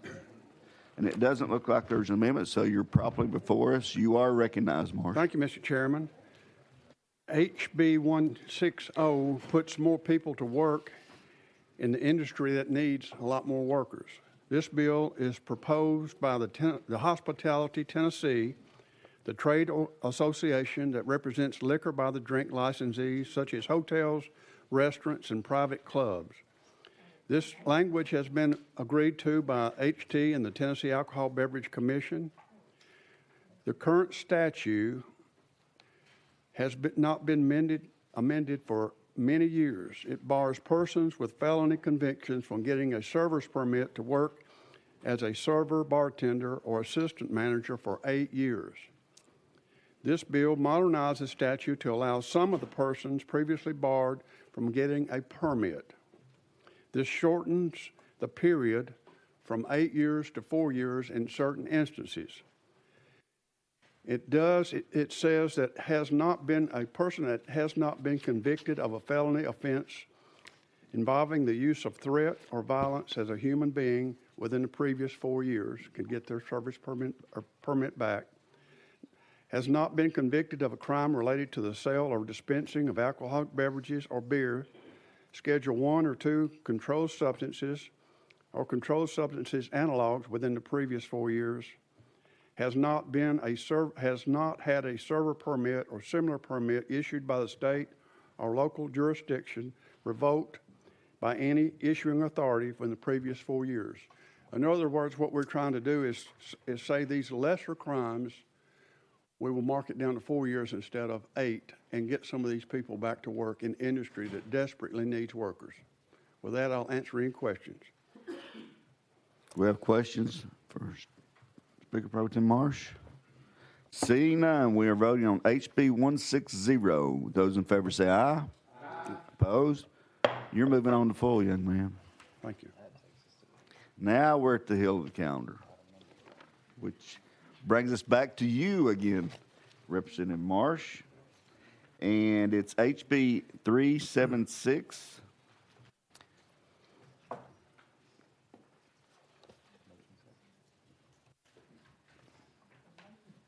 And it doesn't look like there's an amendment, so you're properly before us. You are recognized, Marsh. Thank you, Mr. Chairman. HB 160 puts more people to work in the industry that needs a lot more workers. This bill is proposed by the Hospitality Tennessee, the trade association that represents liquor by the drink licensees such as hotels, restaurants, and private clubs. This language has been agreed to by HT and the Tennessee Alcohol Beverage Commission. The current statute has not been amended for many years. It bars persons with felony convictions from getting a server's permit to work as a server, bartender, or assistant manager for 8 years. This bill modernizes statute to allow some of the persons previously barred from getting a permit. This shortens the period from 8 years to 4 years in certain instances. It says that a person that has not been convicted of a felony offense involving the use of threat or violence as a human being within the previous 4 years can get their service permit back, has not been convicted of a crime related to the sale or dispensing of alcoholic beverages or beer, Schedule 1 or 2 controlled substances or controlled substances analogs within the previous 4 years, has not had a server permit or similar permit issued by the state or local jurisdiction revoked by any issuing authority from the previous 4 years. In other words, what we're trying to do is say these lesser crimes, we will mark it down to 4 years instead of 8 and get some of these people back to work in industry that desperately needs workers. With that, I'll answer any questions. We have questions first. Speaker Pro Tem Marsh. Seeing none, we are voting on HB 160. Those in favor say aye. Aye. Opposed? You're moving on to full, young man. Thank you. Now we're at the hill of the calendar, which brings us back to you again, Representative Marsh. And it's HB 376.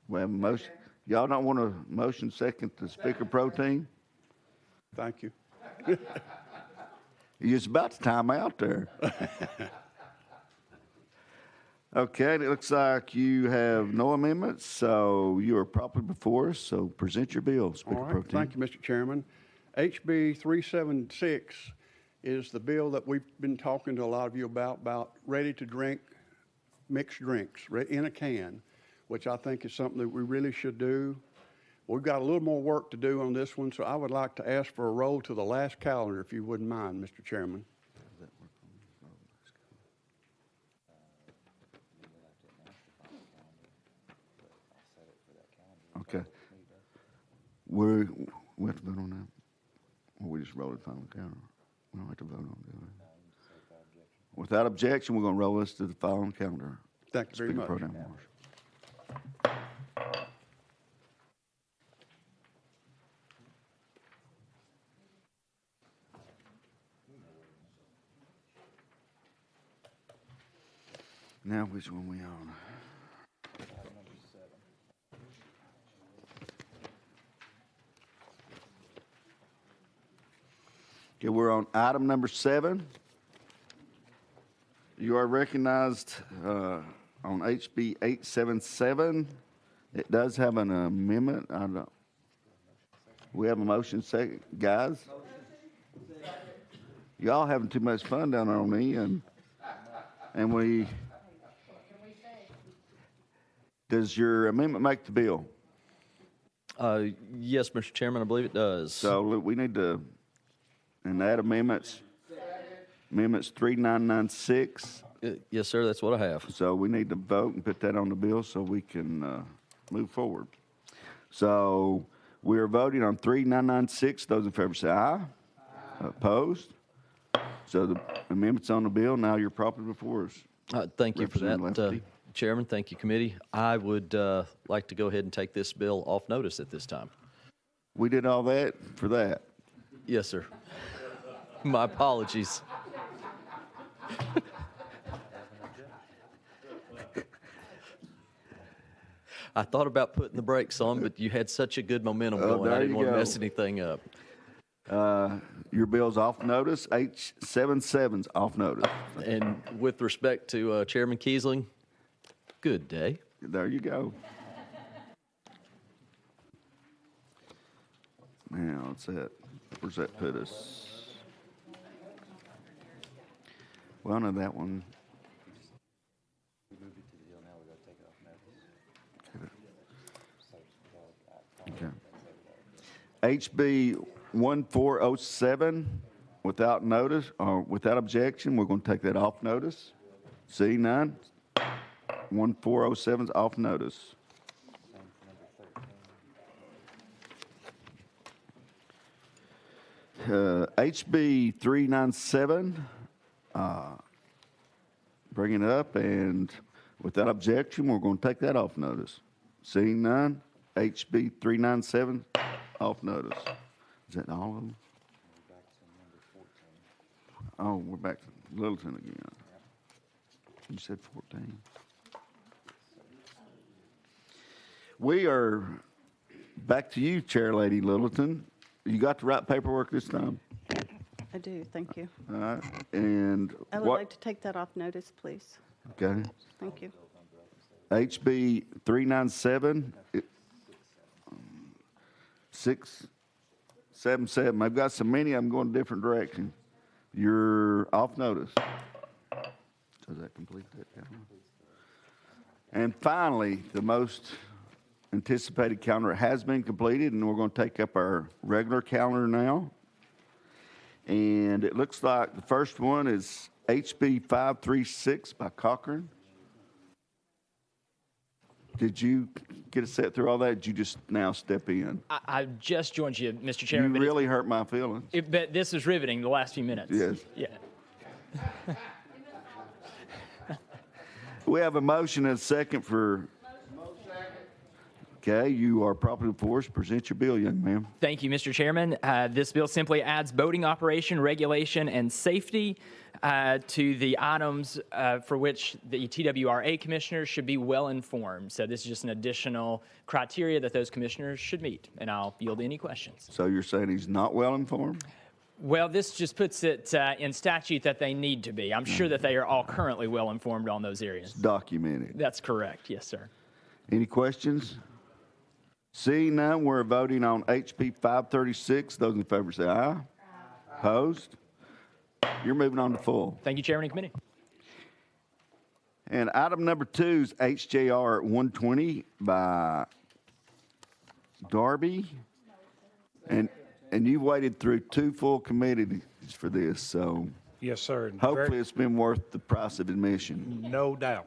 We have a motion. Y'all don't want a motion second to Speaker Pro Tem? Thank you. You're just about to time out there. Okay, it looks like you have no amendments, so you are properly before us. So present your bill, Speaker Pro Tem. Thank you, Mr. Chairman. HB 376 is the bill that we've been talking to a lot of you about ready-to-drink mixed drinks in a can, which I think is something that we really should do. We've got a little more work to do on this one, so I would like to ask for a roll to the last calendar, if you wouldn't mind, Mr. Chairman. Okay. We have to vote on that? Or we just roll it final calendar? We don't have to vote on it, do we? Without objection, we're going to roll this to the following calendar. Thank you very much. Speaker Pro Tem Marsh. Now, which one we on? Okay, we're on item number 7. You are recognized on HB 877. It does have an amendment. We have a motion second. Guys? Y'all having too much fun down there on the end. And we... Does your amendment make the bill? Yes, Mr. Chairman, I believe it does. So look, we need to, and add amendments 3996. Yes, sir, that's what I have. So we need to vote and put that on the bill so we can move forward. So we are voting on 3996. Those in favor say aye. Opposed? So the amendment's on the bill. Now you're properly before us. Thank you for that, Representative Lefty. Chairman. Thank you, committee. I would like to go ahead and take this bill off notice at this time. We did all that for that. Yes, sir. My apologies. I thought about putting the brakes on, but you had such a good momentum going. I didn't want to mess anything up. Your bill's off notice. H77's off notice. And with respect to Chairman Kiesling, good day. There you go. Now, what's that? Where's that put us? Well, no, that one. Okay. HB 1407, without notice or without objection, we're going to take that off notice. See, none. 1407 is off notice. HB 397, bring it up, and without objection, we're going to take that off notice. Seeing none, HB 397 off notice. Is that all of them? Oh, we're back to Littleton again. You said 14. We are back to you, Chair Lady Littleton. You got the right paperwork this time? I do, thank you. All right. And I would like to take that off notice, please. Okay. Thank you. HB 397, 677. I've got so many, I'm going a different direction. You're off notice. Does that complete that calendar? And finally, the most anticipated calendar has been completed, and we're going to take up our regular calendar now. And it looks like the first one is HB 536 by Cochran. Did you get a set through all that? Did you just now step in? I just joined you, Mr. Chairman. You really hurt my feelings. But this was riveting the last few minutes. Yes. Yeah. We have a motion and a second for. Okay, you are properly forced. Present your bill, young man. Thank you, Mr. Chairman. This bill simply adds boating operation, regulation, and safety to the items for which the TWRA commissioners should be well informed. So this is just an additional criteria that those commissioners should meet, and I'll yield any questions. So you're saying he's not well informed? Well, this just puts it in statute that they need to be. I'm sure that they are all currently well informed on those areas. It's documented. That's correct. Yes, sir. Any questions? Seeing none, we're voting on HB 536. Those in favor say aye. Aye. Opposed? You're moving on to full. Thank you, Chairman and Committee. And item number 2 is HJR 120 by Darby. And you waited through 2 full committees for this, so Yes, sir. hopefully it's been worth the price of admission. No doubt.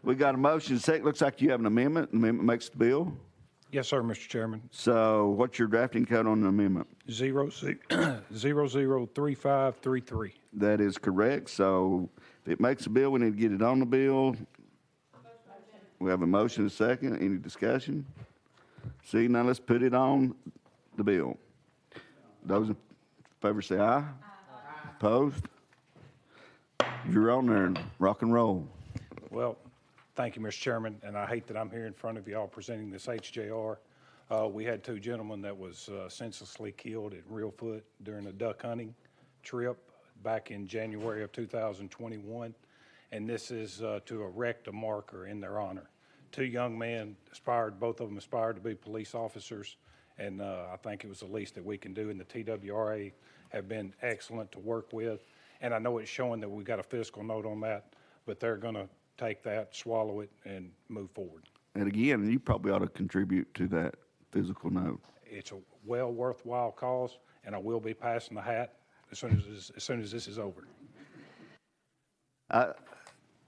We got a motion. Second, looks like you have an amendment. Amendment makes the bill. Yes, sir, Mr. Chairman. So what's your drafting code on the amendment? 003533. That is correct. So if it makes a bill, we need to get it on the bill. We have a motion and a second. Any discussion? See, now let's put it on the bill. Those in favor say aye. Aye. Opposed? You're on there. Rock and roll. Well, thank you, Mr. Chairman, and I hate that I'm here in front of you all presenting this HJR. We had 2 gentlemen that was senselessly killed at Reelfoot during a duck hunting trip back in January of 2021, and this is to erect a marker in their honor two young men both of them aspired to be police officers, and I think it was the least that we can do, and the TWRA have been excellent to work with, and I know it's showing that we've got a fiscal note on that, but they're going to take that, swallow it, and move forward. And again, you probably ought to contribute to that physical note. It's a well worthwhile cause, and I will be passing the hat as soon as this is over.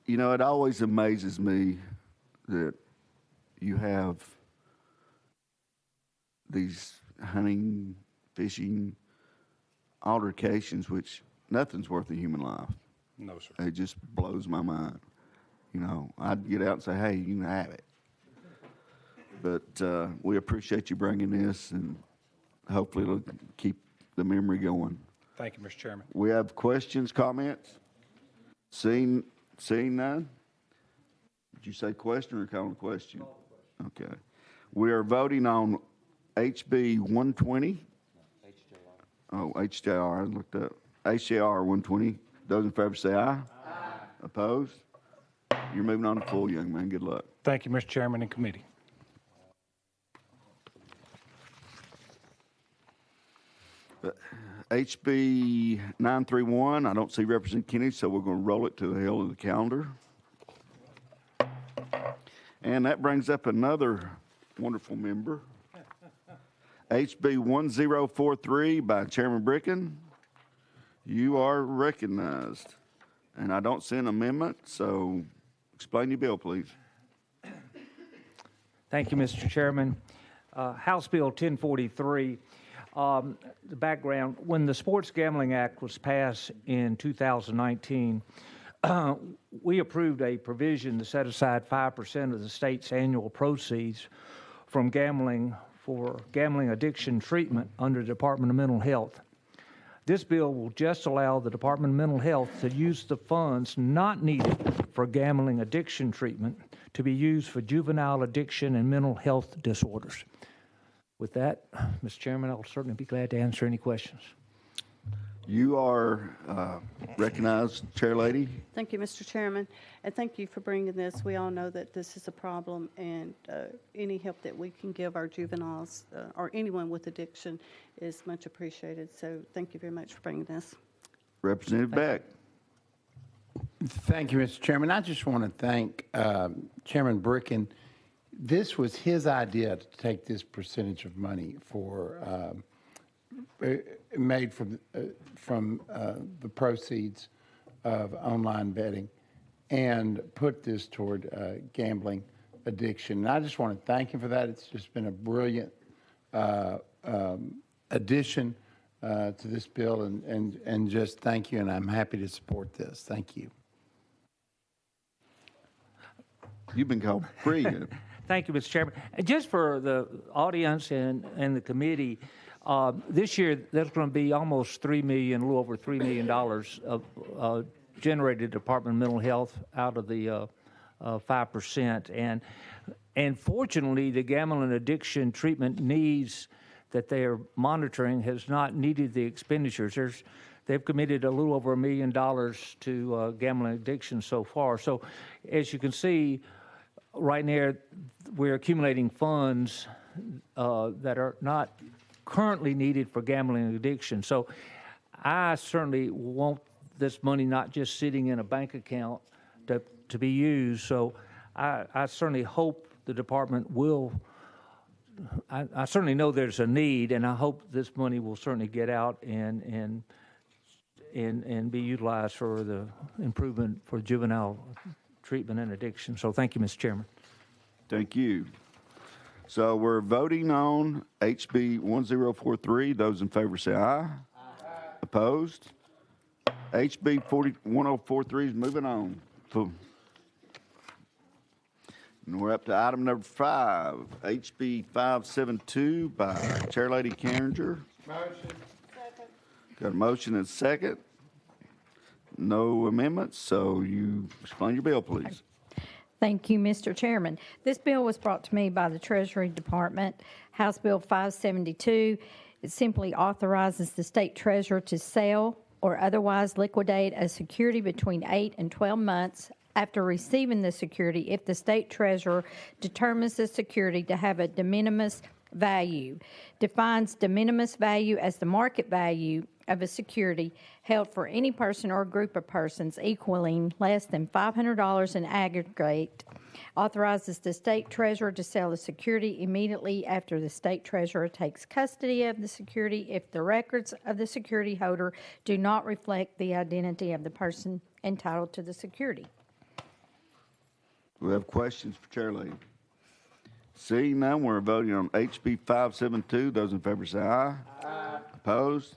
You know, it always amazes me that you have these hunting, fishing altercations, which nothing's worth a human life. No, sir. It just blows my mind. You know, I'd get out and say, hey, you can have it. But we appreciate you bringing this, and hopefully it'll keep the memory going. Thank you, Mr. Chairman. We have questions, comments? Seeing none? Did you say question or call a question? Okay. We are voting on HB 120. Oh, HJR, I looked up. HJR 120. Those in favor say aye. Aye. Opposed? You're moving on to full, young man. Good luck. Thank you, Mr. Chairman and committee. HB 931, I don't see Representative Kennedy, so we're going to roll it to the hell of the calendar. And that brings up another wonderful member. HB 1043 by Chairman Bricken. You are recognized. And I don't see an amendment, so explain your bill, please. Thank you, Mr. Chairman. House Bill 1043. The background, when the Sports Gambling Act was passed in 2019, we approved a provision to set aside 5% of the state's annual proceeds from gambling for gambling addiction treatment under the Department of Mental Health. This bill will just allow the Department of Mental Health to use the funds not needed for gambling addiction treatment to be used for juvenile addiction and mental health disorders. With that, Mr. Chairman, I'll certainly be glad to answer any questions. You are recognized, Chair Lady. Thank you, Mr. Chairman, and thank you for bringing this. We all know that this is a problem, and any help that we can give our juveniles or anyone with addiction is much appreciated. So thank you very much for bringing this. Representative Beck. Thank you, Mr. Chairman. I just want to thank Chairman Bricken. This was his idea to take this percentage of money for made from the proceeds of online betting and put this toward gambling addiction. And I just want to thank him for that. It's just been a brilliant addition to this bill, and just thank you, and I'm happy to support this. Thank you. You've been called free. Thank you, Mr. Chairman. Just for the audience and the committee, this year there's going to be almost $3 million, a little over $3 million of generated Department of Mental Health out of the 5%. And fortunately, the gambling addiction treatment needs that they are monitoring has not needed the expenditures. They've committed a little over $1 million to gambling addiction so far. So as you can see, right now, we're accumulating funds that are not currently needed for gambling addiction. So I certainly want this money not just sitting in a bank account to be used. So I certainly hope the department will, I certainly know there's a need, and I hope this money will certainly get out and be utilized for the improvement for juvenile treatment and addiction. So thank you, Mr. Chairman. Thank you. So we're voting on HB 1043. Those in favor say aye. Aye. Opposed? HB 1043 is moving on. And we're up to item number 5, HB 572 by Chair Lady Carringer. Motion. Second. Got a motion and a second. No amendments, so you explain your bill, please. Thank you, Mr. Chairman. This bill was brought to me by the Treasury Department, House Bill 572. It simply authorizes the state treasurer to sell or otherwise liquidate a security between 8 and 12 months after receiving the security if the state treasurer determines the security to have a de minimis value. Defines de minimis value as the market value of a security held for any person or group of persons equaling less than $500 in aggregate. Authorizes the state treasurer to sell the security immediately after the state treasurer takes custody of the security if the records of the security holder do not reflect the identity of the person entitled to the security. We have questions for Chair Lady. Seeing none, we're voting on HB 572. Those in favor say aye. Aye. Opposed?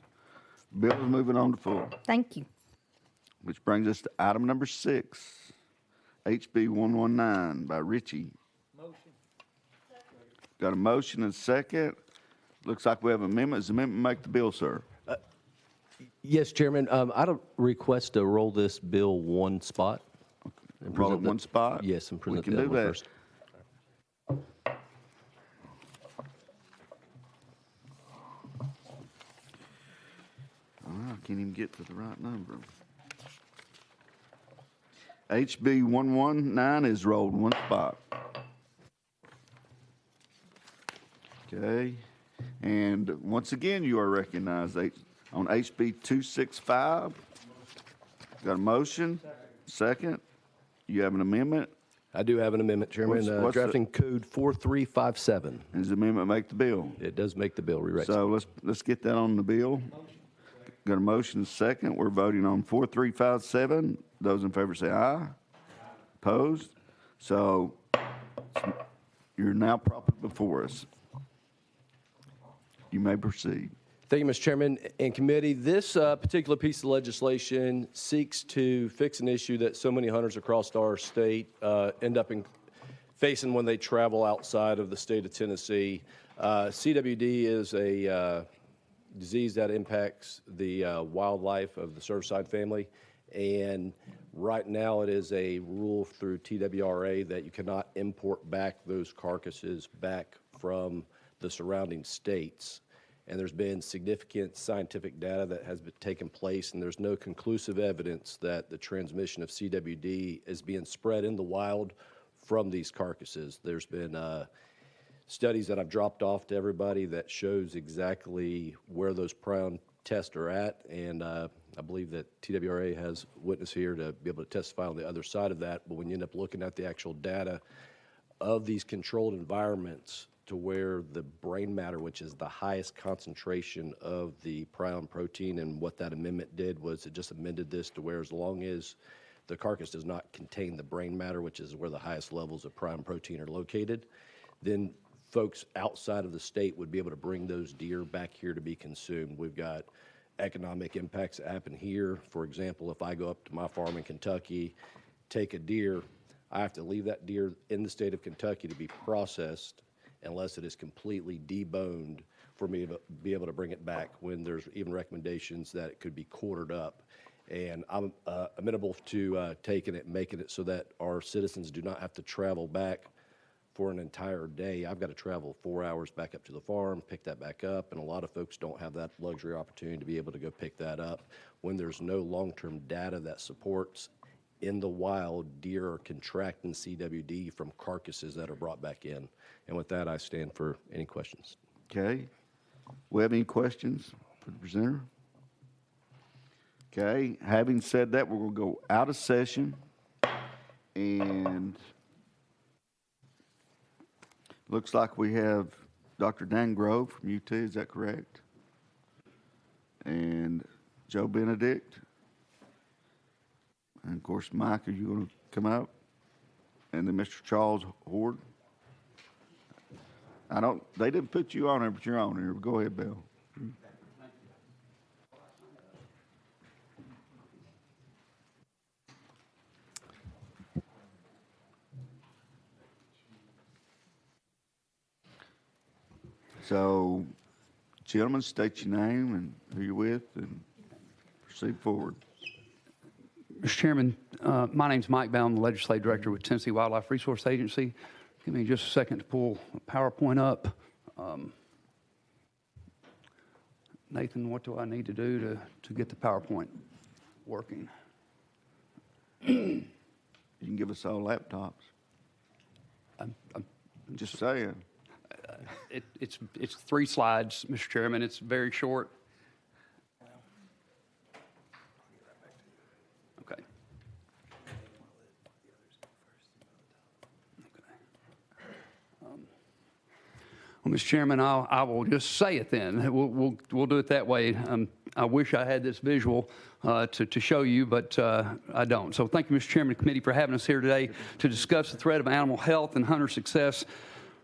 Bill is moving on to full. Thank you. Which brings us to item number 6, HB 119 by Ritchie. Motion. Got a motion and a second. Looks like we have an amendment. Does the amendment make the bill, sir? Yes, Chairman. I'd request to roll this bill one spot. And roll it one spot? Yes, and present we can the do other one that. first. I can't even get to the right number. HB 119 is rolled one spot. Okay. And once again, you are recognized on HB 265. Got a motion? Second. You have an amendment? I do have an amendment, Chairman. What's Drafting Code 4357. Does the amendment make the bill? It does make the bill. Rewrite. So let's get that on the bill. Got a motion second. We're voting on 4357. Those in favor say aye. Opposed? So you're now proper before us. You may proceed. Thank you, Mr. Chairman. In committee, this particular piece of legislation seeks to fix an issue that so many hunters across our state end up facing when they travel outside of the state of Tennessee. CWD is a disease that impacts the wildlife of the Surfside family, and right now it is a rule through TWRA that you cannot import back those carcasses back from the surrounding states. And there's been significant scientific data that has been taken place, and there's no conclusive evidence that the transmission of CWD is being spread in the wild from these carcasses. There's been studies that I've dropped off to everybody that shows exactly where those prion tests are at, and I believe that TWRA has witness here to be able to testify on the other side of that. But when you end up looking at the actual data of these controlled environments, to where the brain matter, which is the highest concentration of the prion protein, and what that amendment did was it just amended this to where as long as the carcass does not contain the brain matter, which is where the highest levels of prion protein are located, then folks outside of the state would be able to bring those deer back here to be consumed. We've got economic impacts that happen here. For example, if I go up to my farm in Kentucky, take a deer, I have to leave that deer in the state of Kentucky to be processed unless it is completely deboned for me to be able to bring it back, when there's even recommendations that it could be quartered up. And I'm amenable to taking it and making it so that our citizens do not have to travel back for an entire day. I've got to travel 4 hours back up to the farm, pick that back up, and a lot of folks don't have that luxury opportunity to be able to go pick that up when there's no long-term data that supports in the wild deer are contracting CWD from carcasses that are brought back in. And with that, I stand for any questions. Okay. We have any questions for the presenter? Okay. Having said that, we're going to go out of session, and looks like we have Dr. Dan Grove from UT. Is that correct? And Joe Benedict. And of course, Mike, are you going to come out? And then Mr. Charles Horde. They didn't put you on there, but you're on here. Go ahead, Bill. So, gentlemen, state your name and who you're with, and proceed forward. Mr. Chairman, my name's Mike Bowne, the Legislative Director with Tennessee Wildlife Resource Agency. Give me just a second to pull a PowerPoint up. Nathan, what do I need to do to get the PowerPoint working? You can give us all laptops. I'm just saying. It's 3 slides, Mr. Chairman. It's very short. Okay. Well, Mr. Chairman, I will just say it then. We'll do it that way. I wish I had this visual to show you, but I don't. So thank you, Mr. Chairman, the committee, for having us here today to discuss the threat of animal health and hunter success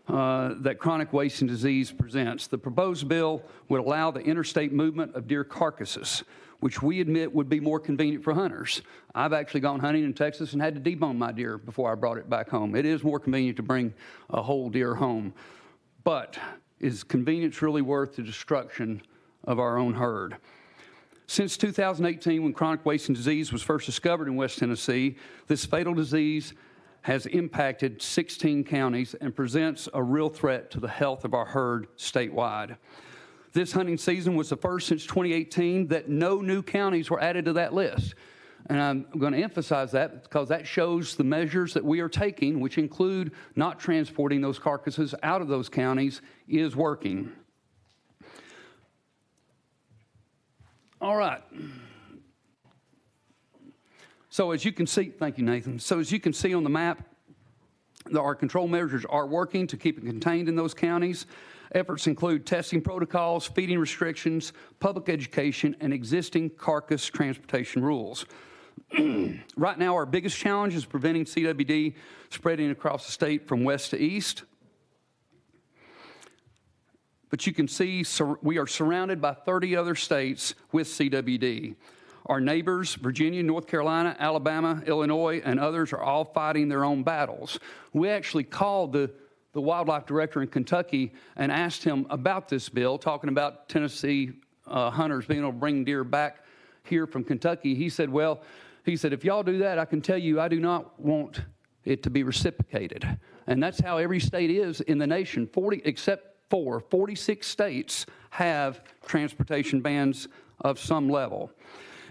that chronic wasting disease presents. The proposed bill would allow the interstate movement of deer carcasses, which we admit would be more convenient for hunters. I've actually gone hunting in Texas and had to debone my deer before I brought it back home. It is more convenient to bring a whole deer home. But is convenience really worth the destruction of our own herd? Since 2018, when chronic wasting disease was first discovered in West Tennessee, this fatal disease has impacted 16 counties and presents a real threat to the health of our herd statewide. This hunting season was the first since 2018 that no new counties were added to that list. And I'm going to emphasize that because that shows the measures that we are taking, which include not transporting those carcasses out of those counties, is working. All right. So as you can see, thank you, Nathan. So as you can see on the map, our control measures are working to keep it contained in those counties. Efforts include testing protocols, feeding restrictions, public education, and existing carcass transportation rules. Right now, our biggest challenge is preventing CWD spreading across the state from west to east. But you can see we are surrounded by 30 other states with CWD. Our neighbors, Virginia, North Carolina, Alabama, Illinois, and others are all fighting their own battles. We actually called the wildlife director in Kentucky and asked him about this bill, talking about Tennessee hunters being able to bring deer back here from Kentucky. He said, well, if y'all do that, I can tell you I do not want it to be reciprocated. And that's how every state is in the nation, 46 states have transportation bans of some level.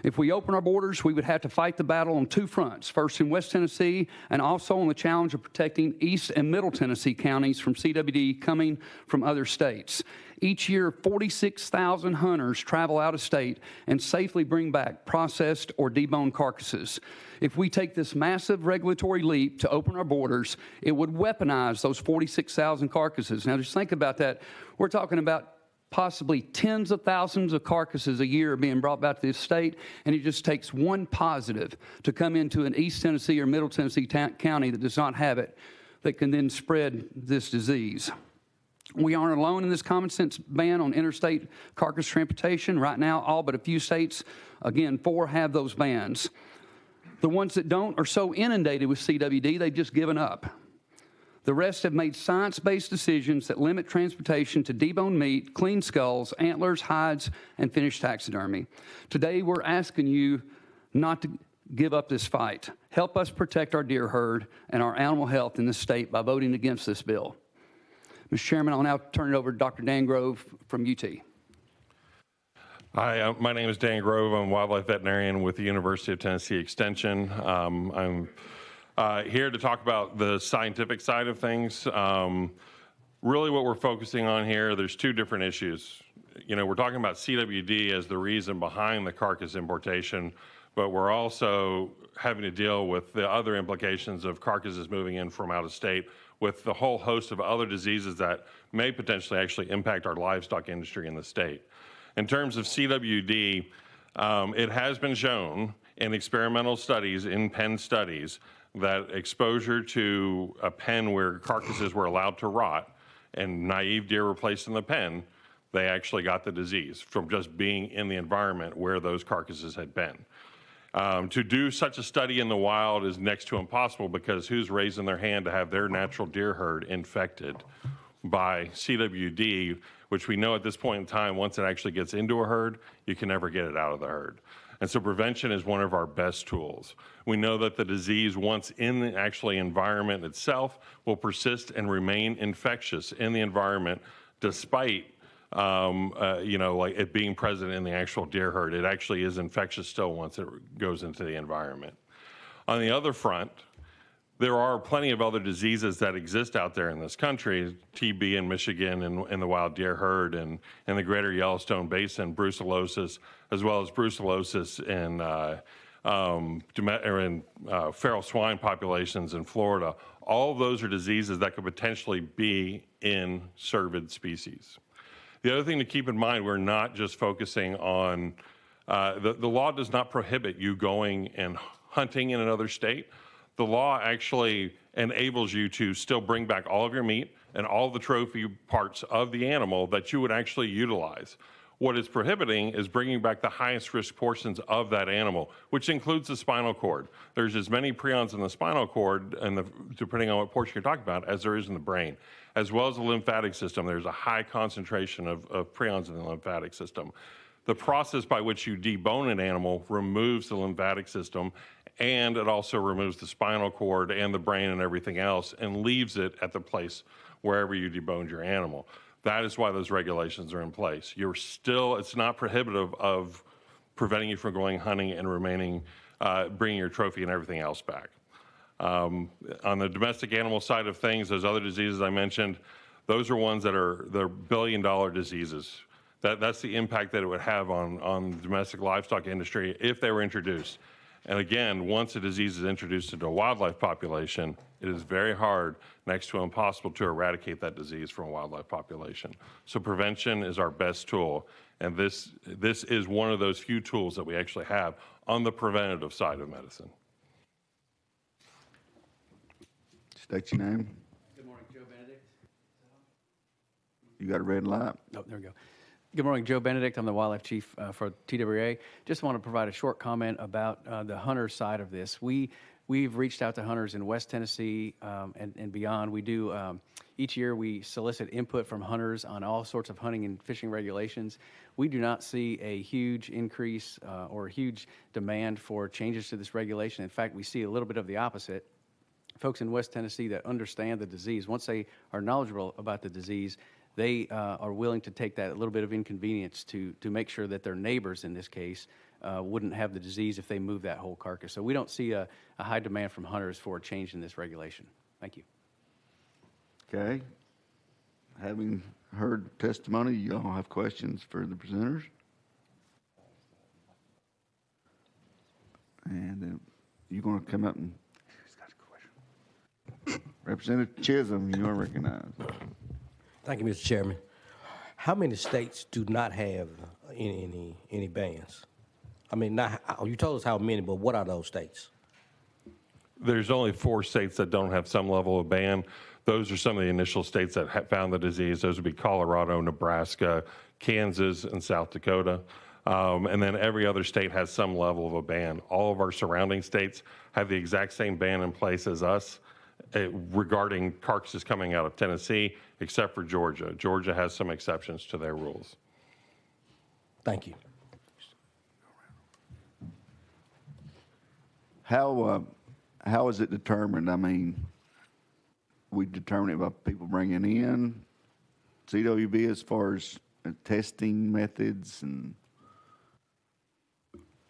If we open our borders, we would have to fight the battle on 2 fronts. First in West Tennessee, and also on the challenge of protecting East and Middle Tennessee counties from CWD coming from other states. Each year, 46,000 hunters travel out of state and safely bring back processed or deboned carcasses. If we take this massive regulatory leap to open our borders, it would weaponize those 46,000 carcasses. Now, just think about that. We're talking about possibly tens of thousands of carcasses a year being brought back to this state, and it just takes one positive to come into an East Tennessee or Middle Tennessee county that does not have it, that can then spread this disease. We aren't alone in this common sense ban on interstate carcass transportation. Right now, all but a few states, again, 4 have those bans. The ones that don't are so inundated with CWD, they've just given up. The rest have made science-based decisions that limit transportation to deboned meat, clean skulls, antlers, hides, and finished taxidermy. Today, we're asking you not to give up this fight. Help us protect our deer herd and our animal health in this state by voting against this bill. Mr. Chairman, I'll now turn it over to Dr. Dan Grove from UT. Hi, my name is Dan Grove. I'm a wildlife veterinarian with the University of Tennessee Extension. I'm here to talk about the scientific side of things. Really what we're focusing on here, there's 2 different issues. We're talking about CWD as the reason behind the carcass importation, but we're also having to deal with the other implications of carcasses moving in from out of state with the whole host of other diseases that may potentially actually impact our livestock industry in the state. In terms of CWD, it has been shown in experimental studies, in pen studies, that exposure to a pen where carcasses were allowed to rot and naive deer were placed in the pen, they actually got the disease from just being in the environment where those carcasses had been. To do such a study in the wild is next to impossible because who's raising their hand to have their natural deer herd infected by CWD, which we know at this point in time, once it actually gets into a herd, you can never get it out of the herd. And so prevention is one of our best tools. We know that the disease, once in the actually environment itself, will persist and remain infectious in the environment despite like it being present in the actual deer herd. It actually is infectious still once it goes into the environment. On the other front, there are plenty of other diseases that exist out there in this country, TB in Michigan and the wild deer herd and in the greater Yellowstone Basin, brucellosis, as well as brucellosis in feral swine populations in Florida. All of those are diseases that could potentially be in cervid species. The other thing to keep in mind, we're not just focusing on, the law does not prohibit you going and hunting in another state. The law actually enables you to still bring back all of your meat and all the trophy parts of the animal that you would actually utilize. What it's prohibiting is bringing back the highest risk portions of that animal, which includes the spinal cord. There's as many prions in the spinal cord, and depending on what portion you're talking about, as there is in the brain, as well as the lymphatic system. There's a high concentration of prions in the lymphatic system. The process by which you debone an animal removes the lymphatic system, and it also removes the spinal cord and the brain and everything else and leaves it at the place wherever you deboned your animal. That is why those regulations are in place. It's not prohibitive of preventing you from going hunting and bringing your trophy and everything else back. On the domestic animal side of things, those other diseases I mentioned, those are ones that they're billion-dollar diseases. That's the impact that it would have on the domestic livestock industry if they were introduced. And again, once a disease is introduced into a wildlife population, it is very hard, next to impossible, to eradicate that disease from a wildlife population. So prevention is our best tool, and this is one of those few tools that we actually have on the preventative side of medicine. State your name. Good morning, Joe Benedict. You got a red light. Oh, there we go. Good morning, Joe Benedict. I'm the wildlife chief for TWA. Just want to provide a short comment about the hunter side of this. We've reached out to hunters in West Tennessee and beyond. We do, each year we solicit input from hunters on all sorts of hunting and fishing regulations. We do not see a huge increase or a huge demand for changes to this regulation. In fact, we see a little bit of the opposite. Folks in West Tennessee that understand the disease, once they are knowledgeable about the disease, they are willing to take that little bit of inconvenience to make sure that their neighbors, in this case, wouldn't have the disease if they move that whole carcass. So we don't see a high demand from hunters for a change in this regulation. Thank you. Okay. Having heard testimony, you all have questions for the presenters? And you're going to come up and... Representative Chisholm, you are recognized. Thank you, Mr. Chairman. How many states do not have any bans? I mean, you told us how many, but what are those states? There's only 4 states that don't have some level of ban. Those are some of the initial states that have found the disease. Those would be Colorado, Nebraska, Kansas, and South Dakota. And then every other state has some level of a ban. All of our surrounding states have the exact same ban in place as us regarding carcasses coming out of Tennessee, except for Georgia. Georgia has some exceptions to their rules. Thank you. How is it determined? I mean, we determine it by people bringing in CWB as far as testing methods and...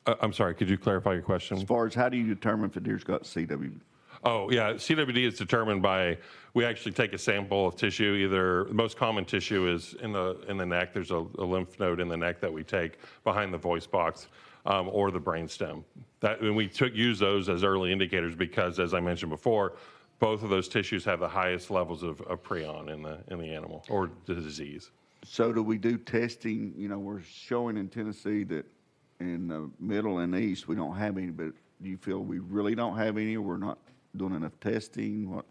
I'm sorry, could you clarify your question? As far as how do you determine if a deer's got CWB? Oh, yeah, CWD is determined by, we actually take a sample of tissue, either, the most common tissue is in the neck. There's a lymph node in the neck that we take behind the voice box, or the brainstem. And we use those as early indicators because, as I mentioned before, both of those tissues have the highest levels of prion in the animal or the disease. So do we do testing? You know, we're showing in Tennessee that in the middle and east we don't have any, but do you feel we really don't have any, or we're not doing enough testing? What?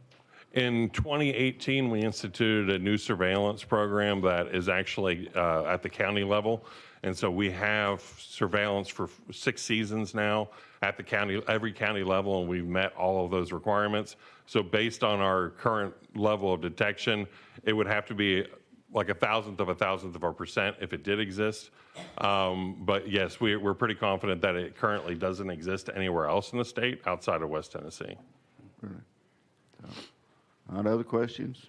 In 2018, we instituted a new surveillance program that is actually at the county level. And so we have surveillance for 6 seasons now at the county, every county level, and we've met all of those requirements. So based on our current level of detection, it would have to be like 1,000th of 1,000th of a percent if it did exist. But yes, we're pretty confident that it currently doesn't exist anywhere else in the state outside of West Tennessee. Really? Other questions?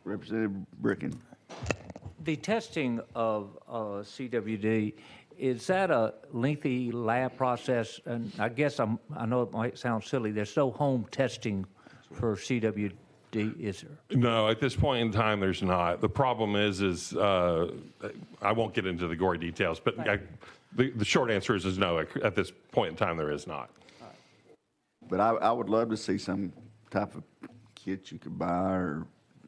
Representative Bricken. The testing of CWD Is that a lengthy lab process? And I guess I know it might sound silly. There's no home testing for CWD, is there? No, at this point in time, there's not. The problem is I won't get into the gory details, but the short answer is no. At this point in time, there is not. But I would love to see some type of kit you could buy, or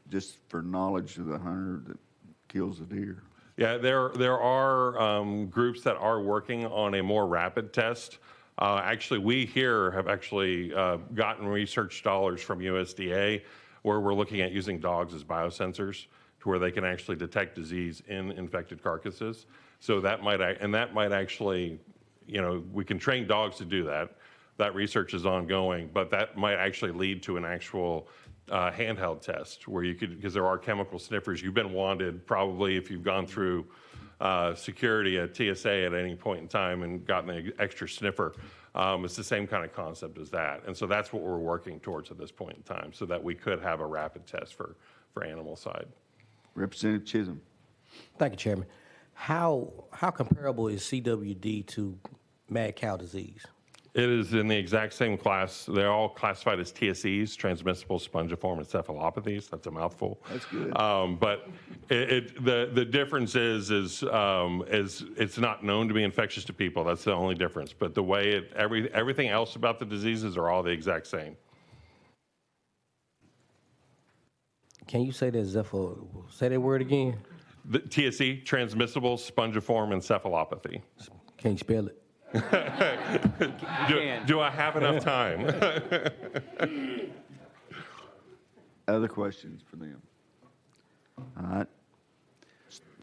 just for knowledge of the hunter that kills the deer. Yeah, there are groups that are working on a more rapid test. Actually, we here have actually gotten research dollars from USDA where we're looking at using dogs as biosensors to where they can actually detect disease in infected carcasses. So that might actually, we can train dogs to do that. That research is ongoing, but that might actually lead to an actual handheld test where you could, because there are chemical sniffers. You've been wanted probably if you've gone through security at TSA at any point in time and gotten the extra sniffer. It's the same kind of concept as that. And so that's what we're working towards at this point in time, so that we could have a rapid test for animal side. Representative Chisholm. Thank you, Chairman. How comparable is CWD to mad cow disease? It is in the exact same class. They're all classified as TSEs, transmissible spongiform encephalopathies. That's a mouthful. That's good. But the difference is it's not known to be infectious to people. That's the only difference. But the way everything else about the diseases are all the exact same. Can you say that say that word again? The TSE, transmissible spongiform encephalopathy. Can you spell it? Do I have enough time? Other questions for them? All right.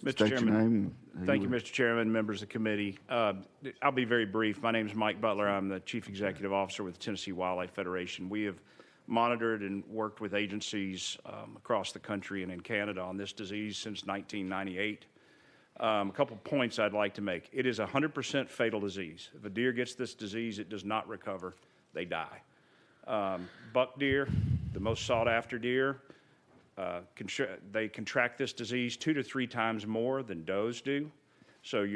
Mr. State your Chairman. name. Thank you, Mr. Chairman, members of the committee. I'll be very brief. My name is Mike Butler. I'm the Chief Executive Officer with the Tennessee Wildlife Federation. We have monitored and worked with agencies across the country and in Canada on this disease since 1998. A couple points I'd like to make. It is a 100% fatal disease. If a deer gets this disease, it does not recover. They die. Buck deer, the most sought after deer, they contract this disease 2 to 3 times more than does do. So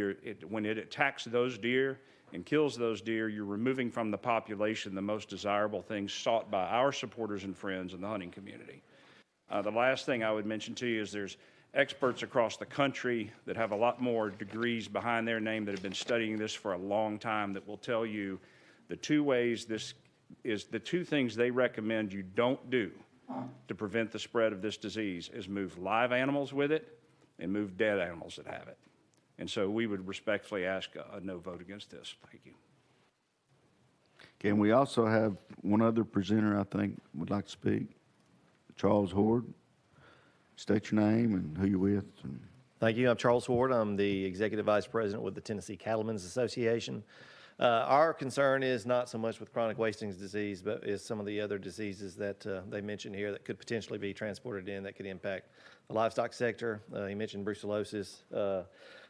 when it attacks those deer and kills those deer, you're removing from the population the most desirable things sought by our supporters and friends in the hunting community. The last thing I would mention to you is there's experts across the country that have a lot more degrees behind their name that have been studying this for a long time that will tell you the 2 ways the 2 things they recommend you don't do to prevent the spread of this disease is move live animals with it and move dead animals that have it. And so we would respectfully ask a no vote against this. Thank you. Okay, and we also have one other presenter, I think, would like to speak. Charles Hord. State your name and who you're with. Thank you. I'm Charles Hord. I'm the Executive Vice President with the Tennessee Cattlemen's Association. Our concern is not so much with chronic wasting disease, but is some of the other diseases that they mentioned here that could potentially be transported in that could impact the livestock sector. He mentioned brucellosis.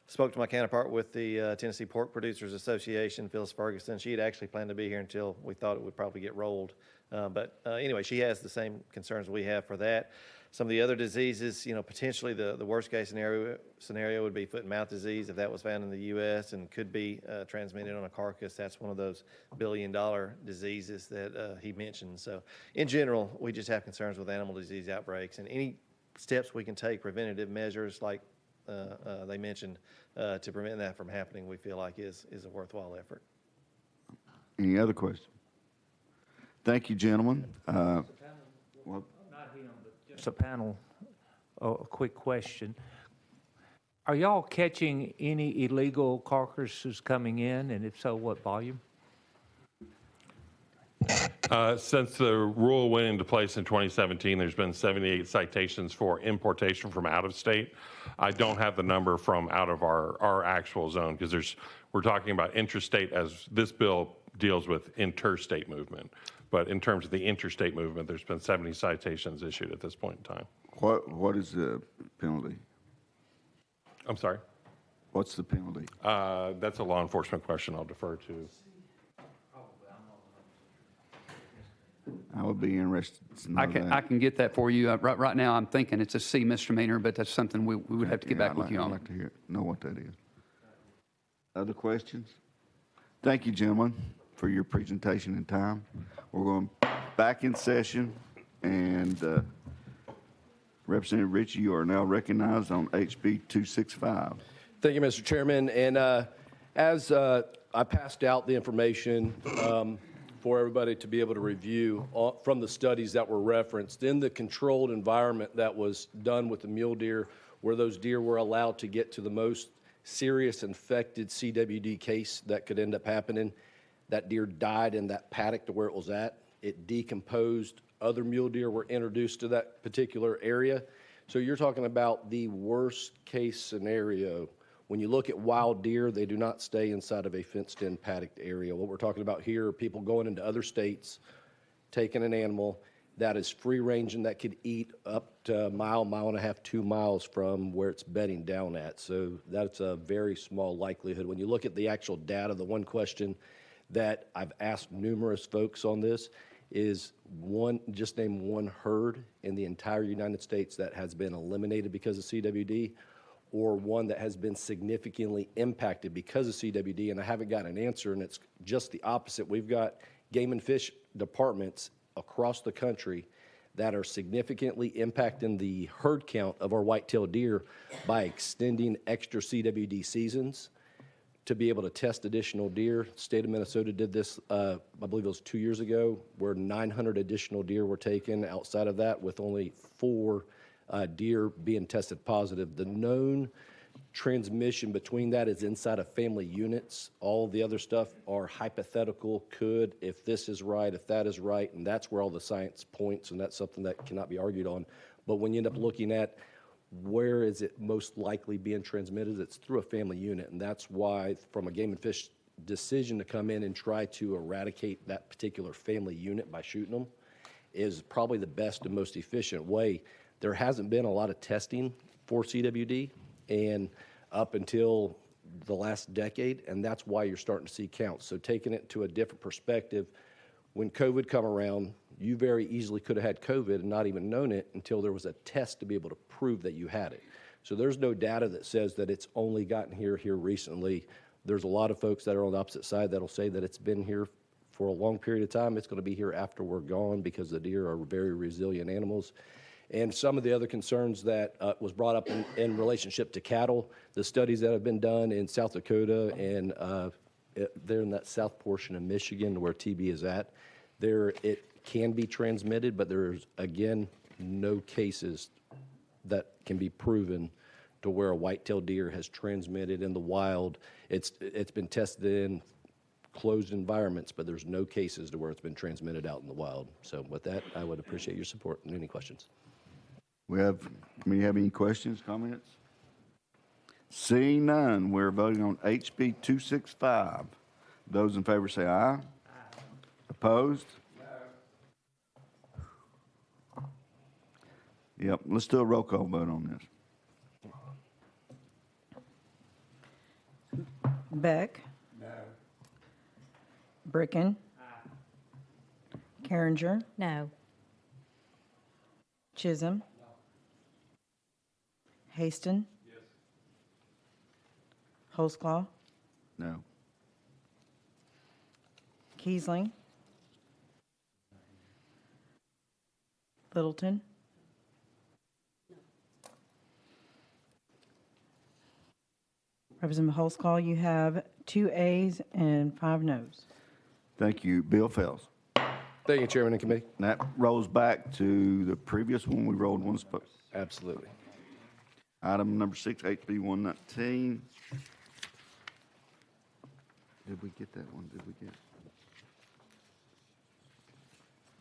Spoke to my counterpart with the Tennessee Pork Producers Association, Phyllis Ferguson. She had actually planned to be here until we thought it would probably get rolled. But anyway, she has the same concerns we have for that. Some of the other diseases, potentially the worst case scenario would be foot and mouth disease if that was found in the U.S. and could be transmitted on a carcass. That's one of those billion-dollar diseases that he mentioned. So in general, we just have concerns with animal disease outbreaks, and any steps we can take, preventative measures like they mentioned, to prevent that from happening, we feel like is a worthwhile effort. Any other questions? Thank you, gentlemen. Just a panel, a quick question. Are y'all catching any illegal carcasses coming in, and if so, what volume? Since the rule went into place in 2017, there's been 78 citations for importation from out of state. I don't have the number from out of our actual zone because we're talking about interstate, as this bill deals with interstate movement. But in terms of the interstate movement, there's been 70 citations issued at this point in time. What is the penalty? I'm sorry? What's the penalty? That's a law enforcement question I'll defer to. I would be interested to know I can get that for you. Right now, I'm thinking it's a C misdemeanor, but that's something we would have to get back with you on. I'd like to know what that is. Other questions? Thank you, gentlemen, for your presentation and time. We're going back in session, and Representative Ritchie, you are now recognized on HB 265. Thank you, Mr. Chairman. And as I passed out the information for everybody to be able to review from the studies that were referenced in the controlled environment that was done with the mule deer, where those deer were allowed to get to the most serious infected CWD case that could end up happening. That deer died in that paddock to where it was at. It decomposed. Other mule deer were introduced to that particular area. So you're talking about the worst case scenario. When you look at wild deer, they do not stay inside of a fenced-in paddocked area. What we're talking about here are people going into other states, taking an animal that is free-range and that could eat up to a mile, mile and a half, 2 miles from where it's bedding down at. So that's a very small likelihood. When you look at the actual data, the one question that I've asked numerous folks on this is just name one herd in the entire United States that has been eliminated because of CWD, or one that has been significantly impacted because of CWD, and I haven't got an answer, and it's just the opposite. We've got game and fish departments across the country that are significantly impacting the herd count of our white-tailed deer by extending extra CWD seasons to be able to test additional deer. The state of Minnesota did this, I believe it was 2 years ago, where 900 additional deer were taken. Outside of that, with only 4 deer being tested positive. The known transmission between that is inside of family units. All the other stuff are hypothetical, could, if this is right, if that is right, and that's where all the science points, and that's something that cannot be argued on. But when you end up looking at where is it most likely being transmitted, it's through a family unit, and that's why from a game and fish decision to come in and try to eradicate that particular family unit by shooting them is probably the best and most efficient way. There hasn't been a lot of testing for CWD, and up until the last decade, and that's why you're starting to see counts. So taking it to a different perspective, when COVID come around, you very easily could have had COVID and not even known it until there was a test to be able to prove that you had it. So there's no data that says that it's only gotten here recently. There's a lot of folks that are on the opposite side that'll say that it's been here for a long period of time. It's going to be here after we're gone because the deer are very resilient animals. And some of the other concerns that was brought up in relationship to cattle, the studies that have been done in South Dakota and there in that south portion of Michigan where TB is at, there it can be transmitted, but there's, again, no cases that can be proven to where a white-tailed deer has transmitted in the wild. It's been tested in closed environments, but there's no cases to where it's been transmitted out in the wild. So with that, I would appreciate your support. And any questions? Committee have any questions, comments? Seeing none, we're voting on HB 265. Those in favor say aye. Aye. Opposed? No. Yep, let's do a roll call vote on this. Beck? No. Bricken? Aye. Carringer? No. Chisholm? No. Haston? Yes. Holsclaw? No. Kiesling? Littleton? Representative Holsclaw, you have 2 ayes and 5 noes. Thank you. Bill Fells. Thank you, Chairman and Committee. And that rolls back to the previous one. We rolled one. Absolutely. Item number 6, HB 119. Did we get that one? Did we get?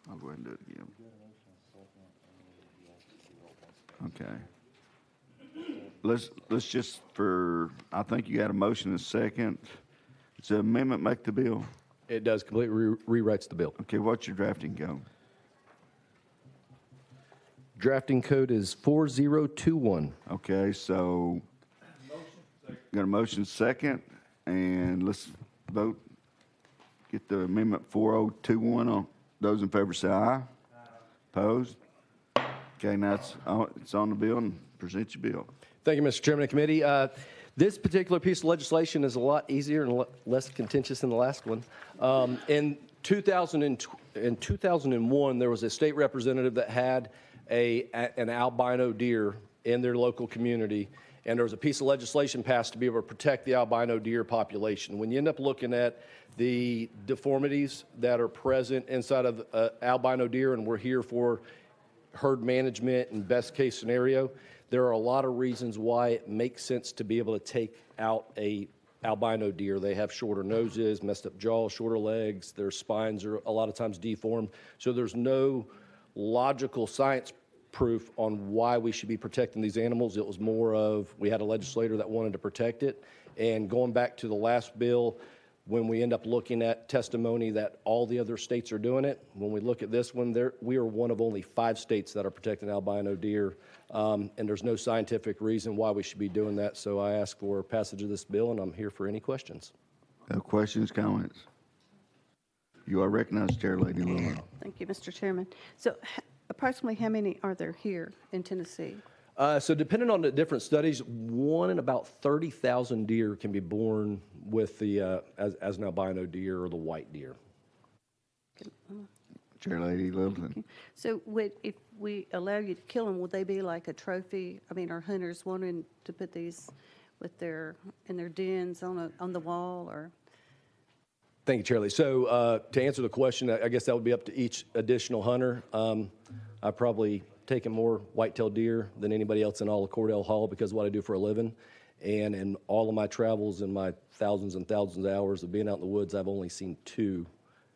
I'll go ahead and do it again. Okay. Let's just I think you got a motion and a second. Does the amendment make the bill? It does. Completely rewrites the bill. Okay, what's your drafting code? Drafting code is 4021. Okay, so got a motion second, and let's vote. Get the amendment 4021 on. Those in favor say aye. Aye. Opposed? Okay, now it's on the bill, and present your bill. Thank you, Mr. Chairman and Committee. This particular piece of legislation is a lot easier and less contentious than the last one. In 2001, there was a state representative that had an albino deer in their local community, and there was a piece of legislation passed to be able to protect the albino deer population. When you end up looking at the deformities that are present inside of albino deer, and we're here for herd management and best case scenario, there are a lot of reasons why it makes sense to be able to take out a albino deer. They have shorter noses, messed up jaws, shorter legs, their spines are a lot of times deformed. So there's no logical science proof on why we should be protecting these animals. It was more of, we had a legislator that wanted to protect it. And going back to the last bill, when we end up looking at testimony that all the other states are doing it, when we look at this one, we are one of only 5 states that are protecting albino deer, and there's no scientific reason why we should be doing that. So I ask for passage of this bill, and I'm here for any questions. No questions, comments? You are recognized, Chair Lady Lillard. Thank you, Mr. Chairman. So approximately how many are there here in Tennessee? So depending on the different studies, 1 in about 30,000 deer can be born with the as an albino deer or the white deer. Chair Lady Littleton. So if we allow you to kill them, would they be like a trophy? I mean, are hunters wanting to put these in their dens on the wall, or? Thank you, Charlie. So to answer the question, I guess that would be up to each additional hunter. I've probably taken more white-tailed deer than anybody else in all of Cordell Hall because of what I do for a living. And in all of my travels and my thousands and thousands of hours of being out in the woods, I've only seen 2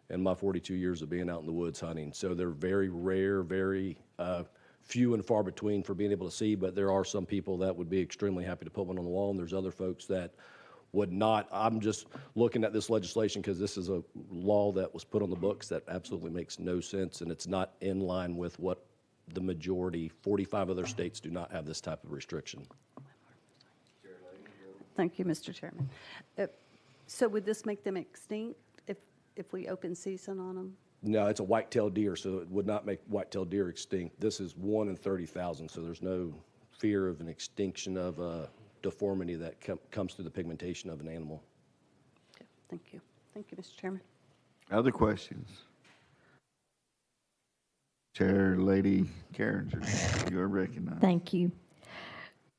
in my 42 years of being out in the woods hunting. So they're very rare, very few and far between for being able to see, but there are some people that would be extremely happy to put one on the wall, and there's other folks that would not. I'm just looking at this legislation because this is a law that was put on the books that absolutely makes no sense, and it's not in line with what the majority, 45 other states, do not have this type of restriction. Thank you, Mr. Chairman. So would this make them extinct if we open season on them? No, it's a white-tailed deer, so it would not make white-tailed deer extinct. This is 1 in 30,000, so there's no fear of an extinction of a deformity that comes through the pigmentation of an animal. Okay, thank you. Thank you, Mr. Chairman. Other questions? Chair Lady Carringer, you are recognized. Thank you.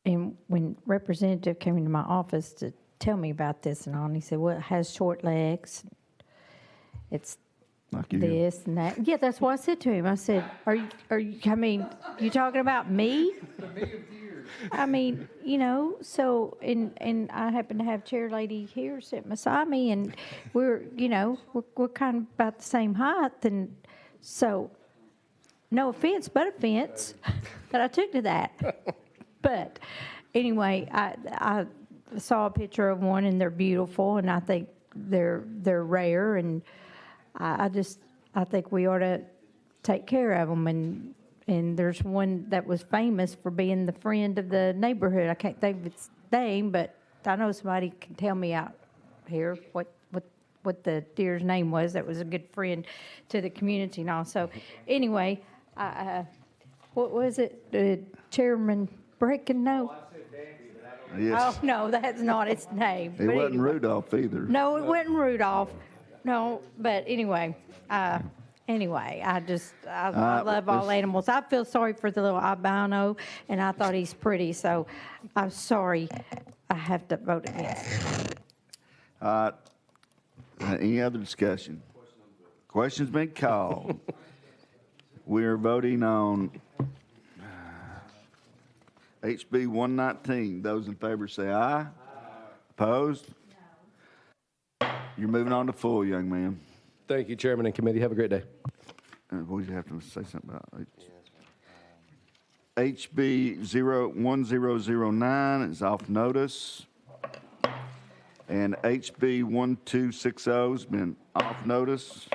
And when representative came into my office to tell me about this and all, and he said, well, it has short legs. It's like you. This and that. Yeah, that's what I said to him. I said, are you, I mean, you talking about me? I mean, so, and I happen to have Chair Lady here sitting beside me, and we're kind of about the same height, and so, no offense, but offense that I took to that. But anyway, I saw a picture of one, and they're beautiful, and I think they're rare, and I think we ought to take care of them. And there's one that was famous for being the friend of the neighborhood. I can't think of its name, but I know somebody can tell me out here what the deer's name was. That was a good friend to the community and all. So anyway, what was it? Chairman Bracken? No. Yes. Oh, no, that's not its name. It wasn't Rudolph either. No, it wasn't Rudolph. No, but anyway, I love all animals. I feel sorry for the little albino, and I thought he's pretty, so I'm sorry I have to vote against. Any other discussion? Question's been called. We are voting on HB 119. Those in favor say aye. Opposed? You're moving on to full, young man. Thank you, Chairman and committee. Have a great day. What did you have to say something about? HB 1009 is off notice. And HB 1260 has been off notice.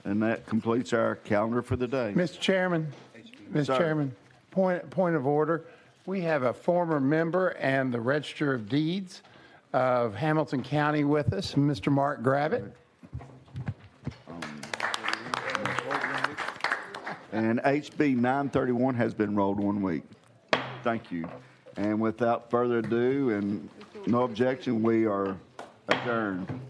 And that completes our calendar for the day. Mr. Chairman, Mr. Chairman, point of order. We have a former member and the Register of Deeds of Hamilton County with us, Mr. Mark Gravitt. And HB 931 has been rolled 1 week. Thank you. And without further ado and no objection, we are adjourned.